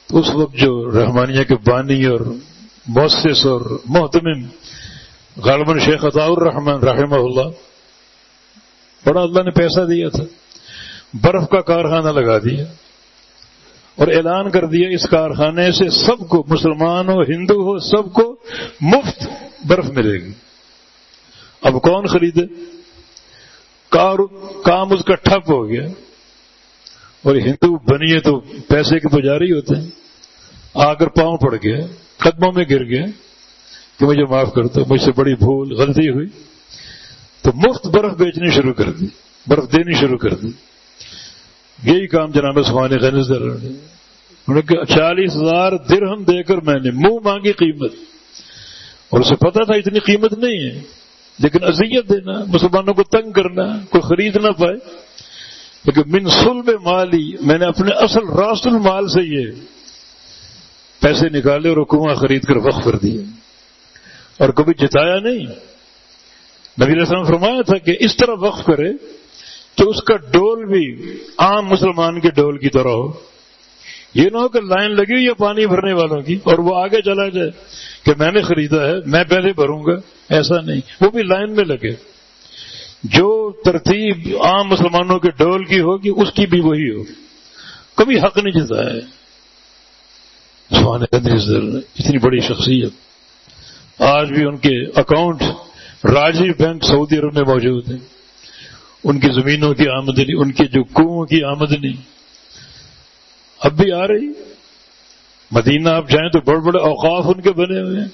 تو اس وقت جو رحمانیہ کے بانی اور مؤسس اور محتمم غالباً شیخ عطاء الرحمن رحمہ اللہ، بڑا اللہ نے پیسہ دیا تھا، برف کا کارخانہ لگا دیا اور اعلان کر دیا اس کارخانے سے سب کو، مسلمان ہو ہندو ہو سب کو مفت برف ملے گی۔ اب کون خریدے؟ کام اس کا ٹھپ ہو گیا، اور ہندو بنیے تو پیسے کے پجاری ہوتے ہیں، آ کر پاؤں پڑ گیا، قدموں میں گر گیا کہ مجھے معاف کر دو، مجھ سے بڑی بھول غلطی ہوئی، تو مفت برف بیچنی شروع کر دی، برف دینی شروع کر دی۔ یہی کام جناب عثمان غنی نے، انہوں نے کہ 40,000 درہم دے کر میں نے منہ مانگی قیمت، اور اسے پتا تھا اتنی قیمت نہیں ہے، لیکن اذیت دینا، مسلمانوں کو تنگ کرنا، کوئی خرید نہ پائے، لیکن من صلب مالی، میں نے اپنے اصل راس المال سے یہ پیسے نکالے اور کنواں خرید کر وقف کر دیے، اور کبھی جتایا نہیں۔ نبی علیہ السلام نے فرمایا تھا کہ اس طرح وقف کرے کہ اس کا ڈول بھی عام مسلمان کے ڈول کی طرح ہو، یہ نہ ہو کہ لائن لگی ہوئی ہے پانی بھرنے والوں کی اور وہ آگے چلا جائے کہ میں نے خریدا ہے میں پہلے بھروں گا، ایسا نہیں، وہ بھی لائن میں لگے، جو ترتیب عام مسلمانوں کے ڈول کی ہوگی اس کی بھی وہی ہو، کبھی حق نہیں جتایا ہے۔ عثمان غنی اتنی بڑی شخصیت، آج بھی ان کے اکاؤنٹ راجی بینک سعودی عرب میں موجود ہیں، ان کی زمینوں کی آمدنی، ان کی جو کنووں کی آمدنی اب بھی آ رہی۔ مدینہ آپ جائیں تو بڑے بڑے اوقاف ان کے بنے ہوئے ہیں،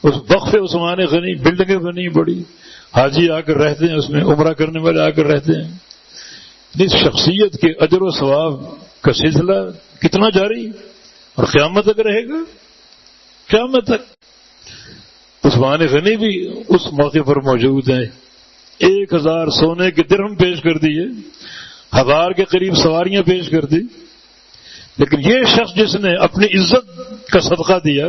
اس وقف عثمان غنی، بلڈنگیں بنی بڑی، حاجی آ کر رہتے ہیں اس میں، عمرہ کرنے والے آ کر رہتے ہیں۔ اس شخصیت کے اجر و ثواب کا سلسلہ کتنا جاری اور قیامت تک رہے گا، قیامت تک۔ عثمان غنی بھی اس موقع پر موجود ہیں، 1000 سونے کے درہم پیش کر دیے، 1000 کے قریب سواریاں پیش کر دی، لیکن یہ شخص جس نے اپنی عزت کا صدقہ دیا،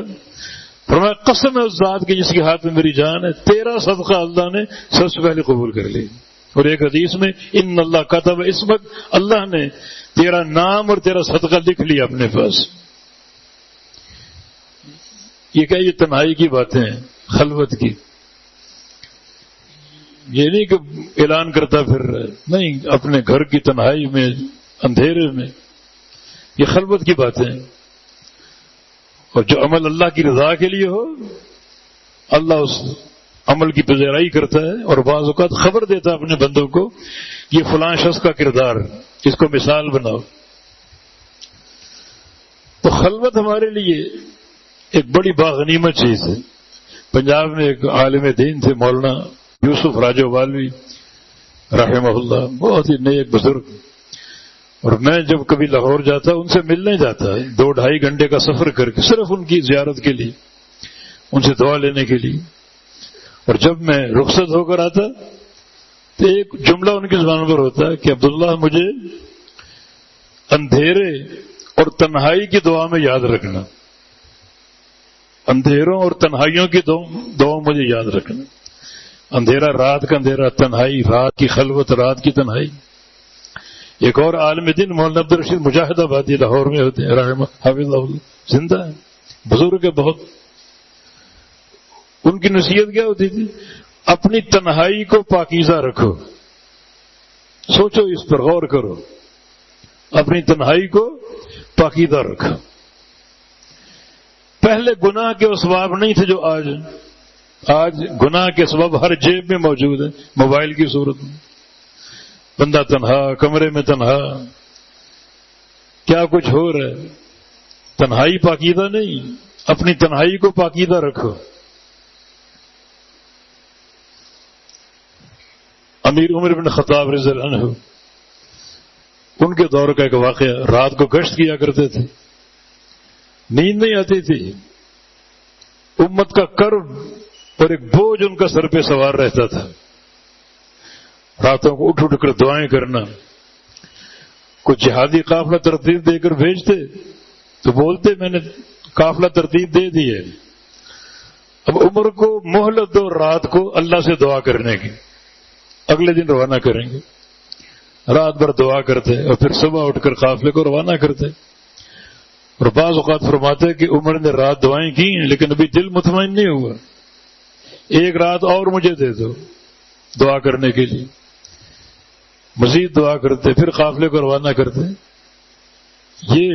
فرمایا قسم ہے اس ذات کی جس کے ہاتھ میں میری جان ہے، تیرا صدقہ اللہ نے سب سے پہلے قبول کر لی۔ اور ایک حدیث میں ان اللہ کتب اسمک، اللہ نے تیرا نام اور تیرا صدقہ لکھ لیا اپنے پاس۔ یہ کیا، یہ تنہائی کی باتیں ہیں، خلوت کی، یہ نہیں کہ اعلان کرتا پھر رہا ہے، نہیں، اپنے گھر کی تنہائی میں اندھیرے میں، یہ خلوت کی باتیں ہیں۔ اور جو عمل اللہ کی رضا کے لیے ہو، اللہ اس عمل کی پذیرائی کرتا ہے، اور بعض اوقات خبر دیتا ہے اپنے بندوں کو، یہ فلاں شخص کا کردار، اس کو مثال بناؤ۔ تو خلوت ہمارے لیے ایک بڑی باغنیمت چیز ہے۔ پنجاب میں ایک عالم دین تھے مولانا یوسف راجو والوی، رحمہ اللہ، بہت ہی نیک بزرگ. اور میں جب کبھی لاہور جاتا ان سے ملنے جاتا 2-2.5 گھنٹے کا سفر کر کے صرف ان کی زیارت کے لیے، ان سے دعا لینے کے لیے. اور جب میں رخصت ہو کر آتا تو ایک جملہ ان کی زبان پر ہوتا کہ عبداللہ مجھے اندھیرے اور تنہائی کی دعا میں یاد رکھنا، اندھیروں اور تنہائیوں کی دعا مجھے یاد رکھنا. اندھیرا رات کا اندھیرا، تنہائی رات کی خلوت، رات کی تنہائی. ایک اور عالم دین مولانا عبدالرشید مجاہد آبادی لاہور میں ہوتے ہیں، رحمہ حافظ اللہ، زندہ ہے، بزرگ ہے بہت. ان کی نصیحت کیا ہوتی تھی؟ اپنی تنہائی کو پاکیزہ رکھو. سوچو، اس پر غور کرو، اپنی تنہائی کو پاکیزہ رکھو. پہلے گناہ کے اسباب نہیں تھے جو آج گناہ کے اسباب ہر جیب میں موجود ہیں، موبائل کی صورت میں. بندہ تنہا، کمرے میں تنہا، کیا کچھ ہو رہا ہے. تنہائی پاکیزہ نہیں، اپنی تنہائی کو پاکیزہ رکھو. امیر عمر بن خطاب رضی اللہ عنہ، ان کے دور کا ایک واقعہ، رات کو گشت کیا کرتے تھے، نیند نہیں آتی تھی. امت کا کرب اور ایک بوجھ ان کا سر پہ سوار رہتا تھا. راتوں کو اٹھ اٹھ کر دعائیں کرنا. کچھ جہادی قافلہ ترتیب دے کر بھیجتے تو بولتے میں نے قافلہ ترتیب دے دی ہے، اب عمر کو مہلت دو رات کو اللہ سے دعا کرنے کی، اگلے دن روانہ کریں گے. رات بھر دعا کرتے اور پھر صبح اٹھ کر قافلے کو روانہ کرتے. اور بعض اوقات فرماتے کہ عمر نے رات دعائیں کی ہیں لیکن ابھی دل مطمئن نہیں ہوا، ایک رات اور مجھے دے دو دعا کرنے کے لیے. مزید دعا کرتے، پھر قافلے کو روانہ کرتے. یہ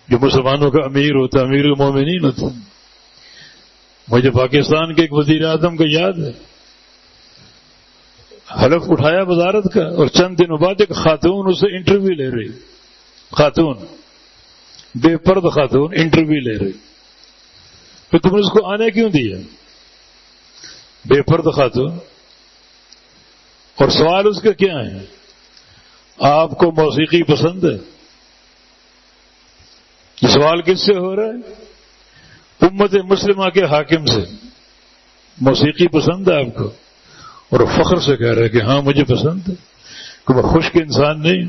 جو مسلمانوں کا امیر ہوتا، امیر المومنین ہوتا. مجھے پاکستان کے ایک وزیر اعظم کا یاد ہے، حلف اٹھایا وزارت کا اور چند دنوں بعد ایک خاتون اسے انٹرویو لے رہی، خاتون بے پرد خاتون انٹرویو لے رہی. پھر تم نے اس کو آنے کیوں دیا؟ بے پرد خاتون. اور سوال اس کا کیا ہے؟ آپ کو موسیقی پسند ہے؟ یہ سوال کس سے ہو رہا ہے؟ امت مسلمہ کے حاکم سے. موسیقی پسند ہے آپ کو؟ اور فخر سے کہہ رہے کہ ہاں مجھے پسند ہے، کہ میں خشک انسان نہیں.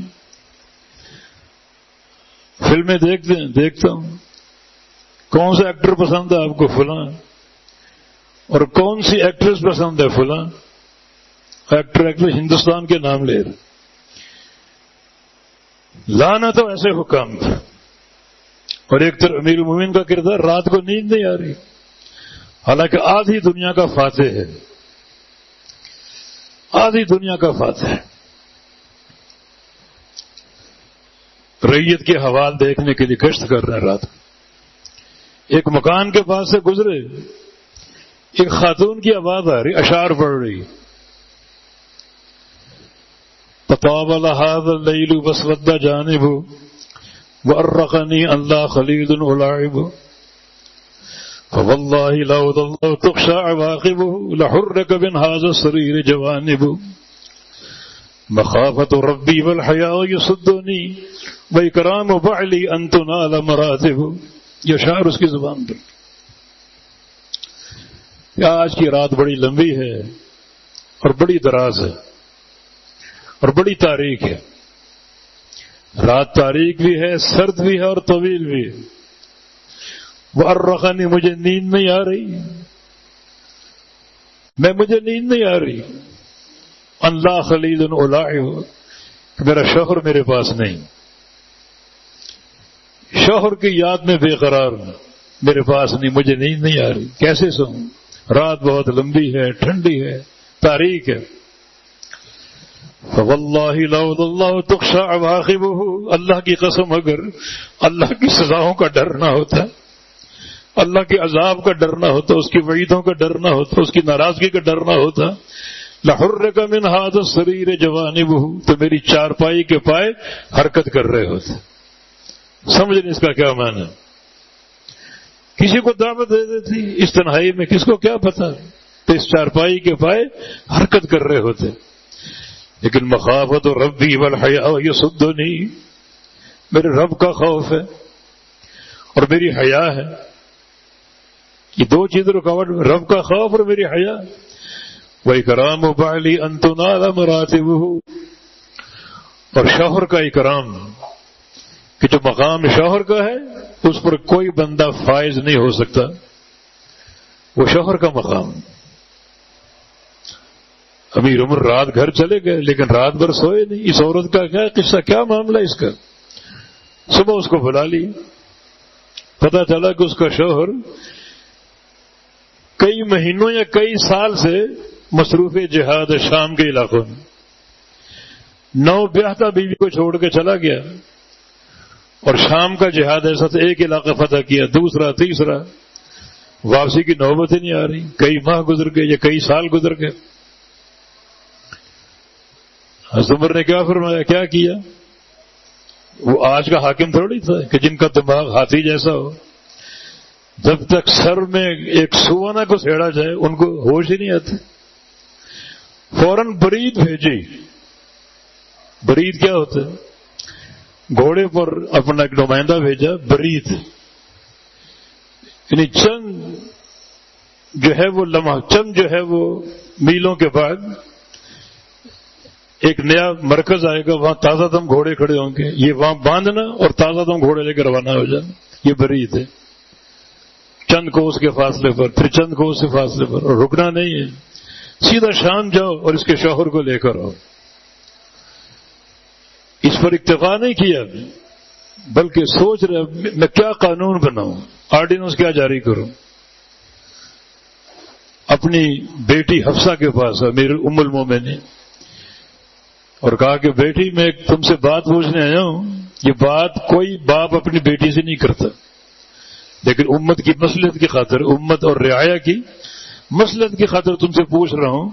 فلمیں دیکھتا ہوں، کون سا ایکٹر پسند ہے آپ کو؟ فلاں. اور کون سی ایکٹریس پسند ہے؟ فلاں. ایکٹر ہندوستان کے نام لے رہے. لانا تو ایسے حکام تھا. اور ایک طرف امیر المومنین کا کردار، رات کو نیند نہیں آ رہی، حالانکہ آدھی دنیا کا فاتح ہے، آدھی دنیا کا فاتح ہے. ریت کے حوال دیکھنے کے لیے گشت کر رہے ہیں رات کو. ایک مکان کے پاس سے گزرے، ایک خاتون کی آواز آ رہی، اشعار پڑھ رہی. فطابل هذا الليل واسود جانبه وأرقني أن لا خليل ألاعب فوالله لو ظل تخشى عواقبه لحرك من هذا السرير جوانب مخافة ربي والحياء يصدني وإكرام بعلي أن تنال مراتب. یہ شعر اس کی زبان پر. آج کی رات بڑی لمبی ہے اور بڑی دراز ہے اور بڑی تاریک ہے. رات تاریک بھی ہے، سرد بھی ہے اور طویل بھی ہے. وہ ارخنی، مجھے نیند نہیں آ رہی، مجھے نیند نہیں آ رہی. اللہ خلیل الاعب، میرا شوہر میرے پاس نہیں، شوہر کی یاد میں بے قرار ہوں، میرے پاس نہیں، مجھے نیند نہیں آ رہی، کیسے سوؤں؟ رات بہت لمبی ہے، ٹھنڈی ہے، تاریک ہے. فواللہ لو اللہ تخشى عواقبہ، اللہ کی قسم اگر اللہ کی سزاؤں کا ڈر نہ ہوتا، اللہ کے عذاب کا ڈر نہ ہوتا، اس کی وعیدوں کا ڈر نہ ہوتا، اس کی ناراضگی کا ڈر نہ ہوتا، لحرک من ھذا السریر جوانبہ، تو میری چارپائی کے پائے حرکت کر رہے ہوتے. سمجھ نہیں اس کا کیا معنی؟ کسی کو دعوت دے دیتی اس تنہائی میں، کس کو کیا پتا، تو اس چارپائی کے پائے حرکت کر رہے ہوتے. لیکن مخافت ربی والحیاء یصدنی، میرے رب کا خوف ہے اور میری حیا ہے، یہ دو چیزیں رکاوٹ، رب کا خوف اور میری حیا۔ وَإِكْرَامُ بَعْلِي أَن تُنَالَ مَرَاتِبُهُ، اور شوہر کا اکرام، کہ جو مقام شوہر کا ہے اس پر کوئی بندہ فائز نہیں ہو سکتا، وہ شوہر کا مقام۔ امیر عمر رات گھر چلے گئے لیکن رات بھر سوئے نہیں، اس عورت کا کیا قصہ، کیا معاملہ اس کا؟ صبح اس کو بلا لی، پتہ چلا کہ اس کا شوہر کئی مہینوں یا کئی سال سے مصروف جہاد شام کے علاقوں میں، 9 بیاہتا بیوی کو چھوڑ کے چلا گیا، اور شام کا جہاد ایسا تھا، ایک علاقہ فتح کیا، دوسرا تیسرا، واپسی کی نوبت ہی نہیں آ رہی، کئی ماہ گزر گئے یا کئی سال گزر گئے۔ حضرت عمر نے کیا فرمایا، کیا کیا؟ وہ آج کا حاکم تھوڑی تھا کہ جن کا دماغ ہاتھی جیسا ہو، جب تک سر میں ایک سوانا کو سیڑا جائے ان کو ہوش ہی نہیں آتے۔ فوراً برید بھیجی۔ برید کیا ہوتا ہے؟ گھوڑے پر اپنا ایک نمائندہ بھیجا، برید یعنی چند جو ہے وہ لمحہ، چند جو ہے وہ میلوں کے بعد ایک نیا مرکز آئے گا، وہاں تازہ دم گھوڑے کھڑے ہوں گے، یہ وہاں باندھنا اور تازہ دم گھوڑے لے کے روانہ ہو جانا، یہ برید ہے۔ چند کوس کے فاصلے پر، پھر چند کوس کے فاصلے پر، اور رکنا نہیں ہے، سیدھا شام جاؤ اور اس کے شوہر کو لے کر آؤ۔ اس پر اکتفا نہیں کیا بلکہ سوچ رہے میں کیا قانون بناؤں، آرڈیننس کیا جاری کروں۔ اپنی بیٹی حفصہ کے پاس امیر ام المومنین اور کہا کہ بیٹی میں تم سے بات پوچھنے آیا ہوں، یہ بات کوئی باپ اپنی بیٹی سے نہیں کرتا، لیکن امت کی مصلحت کی خاطر، امت اور رعایا کی مصلحت کی خاطر تم سے پوچھ رہا ہوں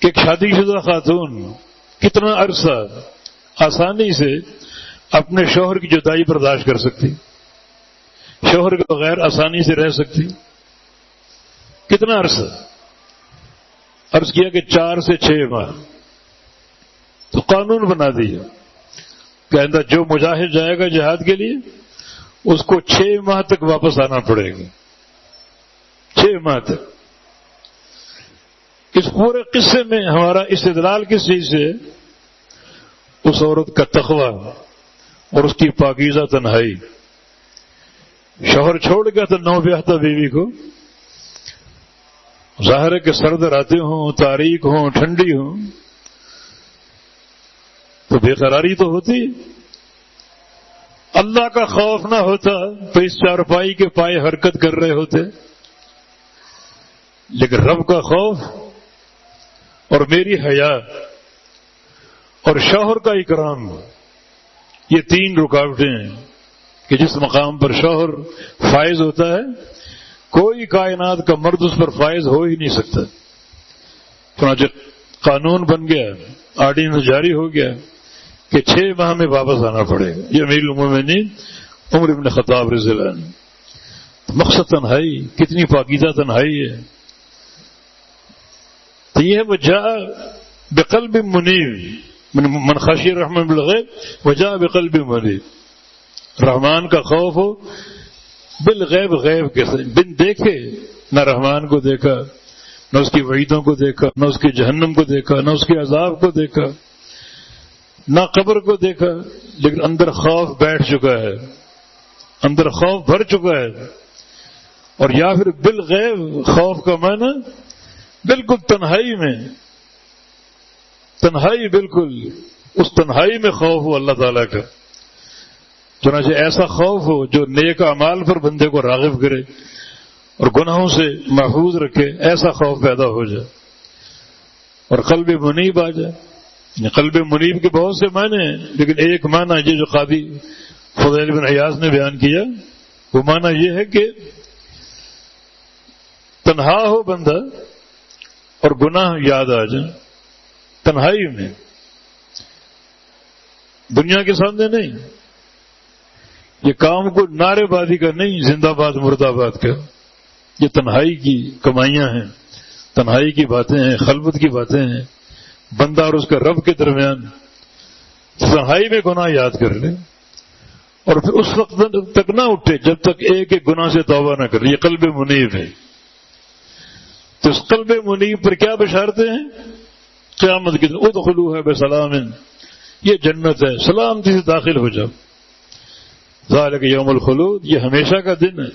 کہ ایک شادی شدہ خاتون کتنا عرصہ آسانی سے اپنے شوہر کی جدائی برداشت کر سکتی، شوہر کے بغیر آسانی سے رہ سکتی، کتنا عرصہ؟ عرض کیا کہ 4 سے 6 ماہ۔ تو قانون بنا دیا کہ آئندہ جو مجاہد جائے گا جہاد کے لیے اس کو 6 ماہ تک واپس آنا پڑے گا، 6 ماہ تک۔ اس پورے قصے میں ہمارا استدلال کس چیز سے؟ اس عورت کا تقویٰ اور اس کی پاکیزہ تنہائی۔ شوہر چھوڑ گیا تو 9 بیاہتا بیوی کو، ظاہر ہے کہ سرد راتیں ہوں، تاریک ہوں، ٹھنڈی ہوں تو بے قراری تو ہوتی۔ اللہ کا خوف نہ ہوتا تو اس چارپائی کے پائے حرکت کر رہے ہوتے، لیکن رب کا خوف اور میری حیا اور شوہر کا اکرام، یہ 3 رکاوٹیں ہیں کہ جس مقام پر شوہر فائز ہوتا ہے کوئی کائنات کا مرد اس پر فائز ہو ہی نہیں سکتا۔ چنانچہ قانون بن گیا، آرڈیننس جاری ہو گیا کہ 6 ماہ میں واپس آنا پڑے گا۔ یہ امیر المومنین عمر بن خطاب رضی اللہ عنہ۔ مقصد تنہائی، کتنی پاکیزہ تنہائی ہے۔ تو یہ ہے وجاء بقلب منیب، من خشی الرحمن بالغیب وجاء بقلب منیب۔ رحمان کا خوف ہو بالغیب، غیب کے بن دیکھے، نہ رحمان کو دیکھا، نہ اس کی وعیدوں کو دیکھا، نہ اس کی جہنم کو دیکھا، نہ اس کے عذاب کو دیکھا، نہ قبر کو دیکھا، لیکن اندر خوف بیٹھ چکا ہے، اندر خوف بھر چکا ہے۔ اور یا پھر بالغیب، خوف کا معنی بالکل تنہائی میں، تنہائی بالکل اس تنہائی میں خوف ہو اللہ تعالیٰ کا، چنانچہ ایسا خوف ہو جو نیک اعمال پر بندے کو راغب کرے اور گناہوں سے محفوظ رکھے، ایسا خوف پیدا ہو جائے اور قلب منیب آ جائے۔ قلب منیب کے بہت سے معنی ہیں، لیکن ایک معنی یہ جو قاضی فضیل بن عیاض نے بیان کیا وہ معنی یہ ہے کہ تنہا ہو بندہ اور گناہ یاد آ جائے، تنہائی میں، دنیا کے سامنے نہیں۔ یہ کام کو نعرے بازی کا نہیں، زندہ باد مرد آباد کا، یہ تنہائی کی کمائیاں ہیں، تنہائی کی باتیں ہیں، خلوت کی باتیں ہیں، بندہ اور اس کے رب کے درمیان تنہائی میں گناہ یاد کر لے اور پھر اس وقت تک نہ اٹھے جب تک ایک ایک گناہ سے توبہ نہ کرے. یہ قلب منیب ہے. تو اس قلب منیب پر کیا بشارتیں ہیں؟ قیامت کے دن ادخلوها بسلام، یہ جنت ہے، سلامتی سے داخل ہو جاؤ. ذالک یوم الخلود، یہ ہمیشہ کا دن ہے.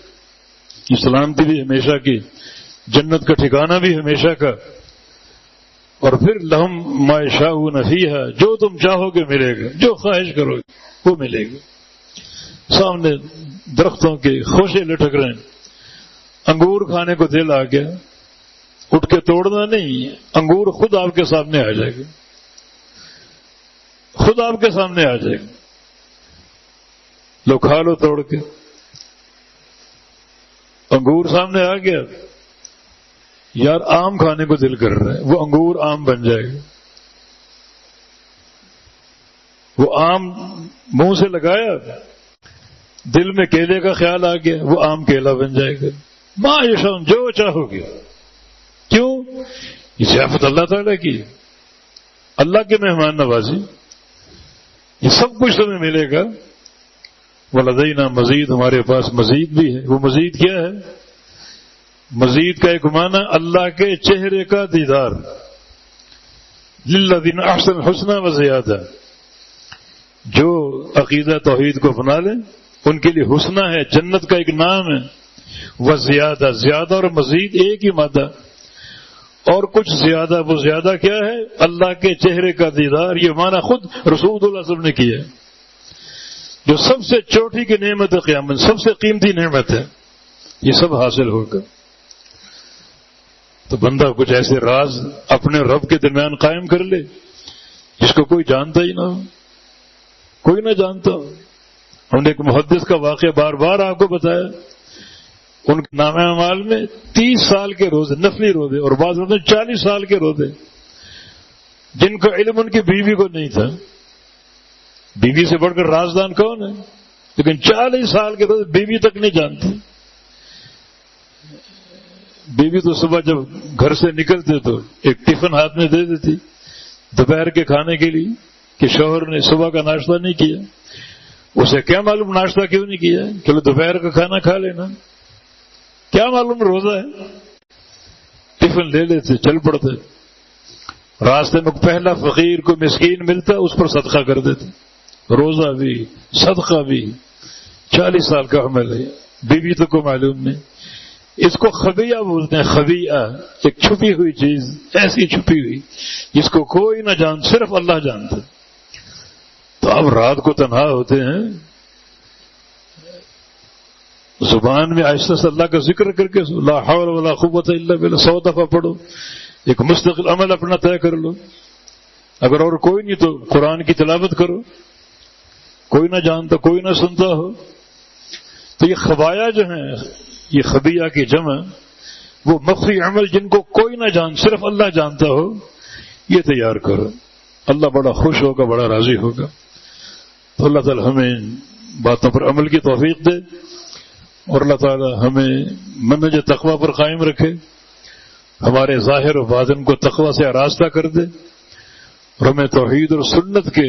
یہ سلامتی بھی ہمیشہ کی، جنت کا ٹھکانہ بھی ہمیشہ کا. اور پھر لہم ما یشاءون فیہا، جو تم چاہو گے ملے گا، جو خواہش کرو گے وہ ملے گا. سامنے درختوں کے خوشے لٹک رہے ہیں، انگور کھانے کو دل آ گیا، اٹھ کے توڑنا نہیں، انگور خود آپ کے سامنے آ جائے گا، خود آپ کے سامنے آ جائے گا. لو کھا لو توڑ کے. انگور سامنے آ گیا، یار آم کھانے کو دل کر رہا ہے، وہ انگور آم بن جائے گا. وہ آم منہ سے لگایا، دل میں کیلے کا خیال آ گیا، وہ آم کیلا بن جائے گا. ما یشاءون، جو چاہو گے. کیوں؟ یہ ضیافت اللہ تعالیٰ کی، اللہ کے مہمان نوازی. یہ سب کچھ تمہیں ملے گا. وَلَدَيْنَا مزید، ہمارے پاس مزید بھی ہے. وہ مزید کیا ہے؟ مزید کا ایک معنی اللہ کے چہرے کا دیدار. لِلَّذِينَ أَحْسَنُوا الْحُسْنَى وَزِيَادَةٌ، جو عقیدہ توحید کو اپنا لیں ان کے لیے حسنہ ہے، جنت کا ایک نام ہے. وزیادہ، زیادہ اور مزید ایک ہی مادہ. اور کچھ زیادہ، وہ زیادہ کیا ہے؟ اللہ کے چہرے کا دیدار. یہ معنی خود رسول اللہ صلی اللہ علیہ وسلم نے کیا ہے. جو سب سے چوٹی کی نعمت ہے قیامت، سب سے قیمتی نعمت ہے، یہ سب حاصل ہوگا. تو بندہ کچھ ایسے راز اپنے رب کے درمیان قائم کر لے جس کو کوئی جانتا ہی نہ ہو، کوئی نہ جانتا ہو. ہم نے ایک محدث کا واقعہ بار بار آپ کو بتایا. ان کے نامہ اعمال میں 30 سال کے روزے، نفلی روزے، اور بعض میں 40 سال کے روزے، جن کا علم ان کی بیوی کو نہیں تھا. بیوی سے بڑھ کر رازدان کون ہے؟ لیکن 40 سال کے روزے بیوی تک نہیں جانتی. بیوی تو صبح جب گھر سے نکلتے تو ایک ٹفن ہاتھ میں دے دیتی دوپہر کے کھانے کے لیے کہ شوہر نے صبح کا ناشتہ نہیں کیا. اسے کیا معلوم ناشتہ کیوں نہیں کیا؟ چلو دوپہر کا کھانا کھا لینا، کیا معلوم روزہ ہے. ٹفن لے لیتے، چل پڑتے. راستے میں پہلا فقیر کو مسکین ملتا اس پر صدقہ کر دیتے. روزہ بھی صدقہ بھی. 40 سال کا عمل ہے، بیوی تو کو معلوم نہیں. اس کو خبیہ بولتے ہیں. خبیہ ایک چھپی ہوئی چیز، ایسی چھپی ہوئی جس کو کوئی نہ جان، صرف اللہ جانتا. تو اب رات کو تنہا ہوتے ہیں، زبان میں آہستہ سے اللہ کا ذکر کر کے لا حول ولا قوت الا باللہ 100 دفعہ پڑھو. ایک مستقل عمل اپنا طے کر لو. اگر اور کوئی نہیں تو قرآن کی تلاوت کرو. کوئی نہ جانتا، کوئی نہ سنتا ہو. تو یہ خبایا جو ہیں، یہ خبیہ کی جمع، وہ مخفی عمل جن کو کوئی نہ جان، صرف اللہ جانتا ہو، یہ تیار کرو. اللہ بڑا خوش ہوگا، بڑا راضی ہوگا. تو اللہ تعالی ہمیں ان باتوں پر عمل کی توفیق دے، اور اللہ تعالی ہمیں منہج تقوی پر قائم رکھے، ہمارے ظاہر و باطن کو تقوی سے آراستہ کر دے، اور ہمیں توحید اور سنت کے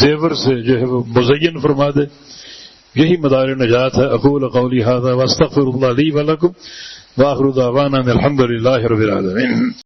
زیور سے جو ہے وہ مزین فرما دے. یہی مدار نجات ہے. اقول قولی ھذا واستغفر اللہ لی ولکم، وآخر دعوانا الحمد للہ رب العالمین.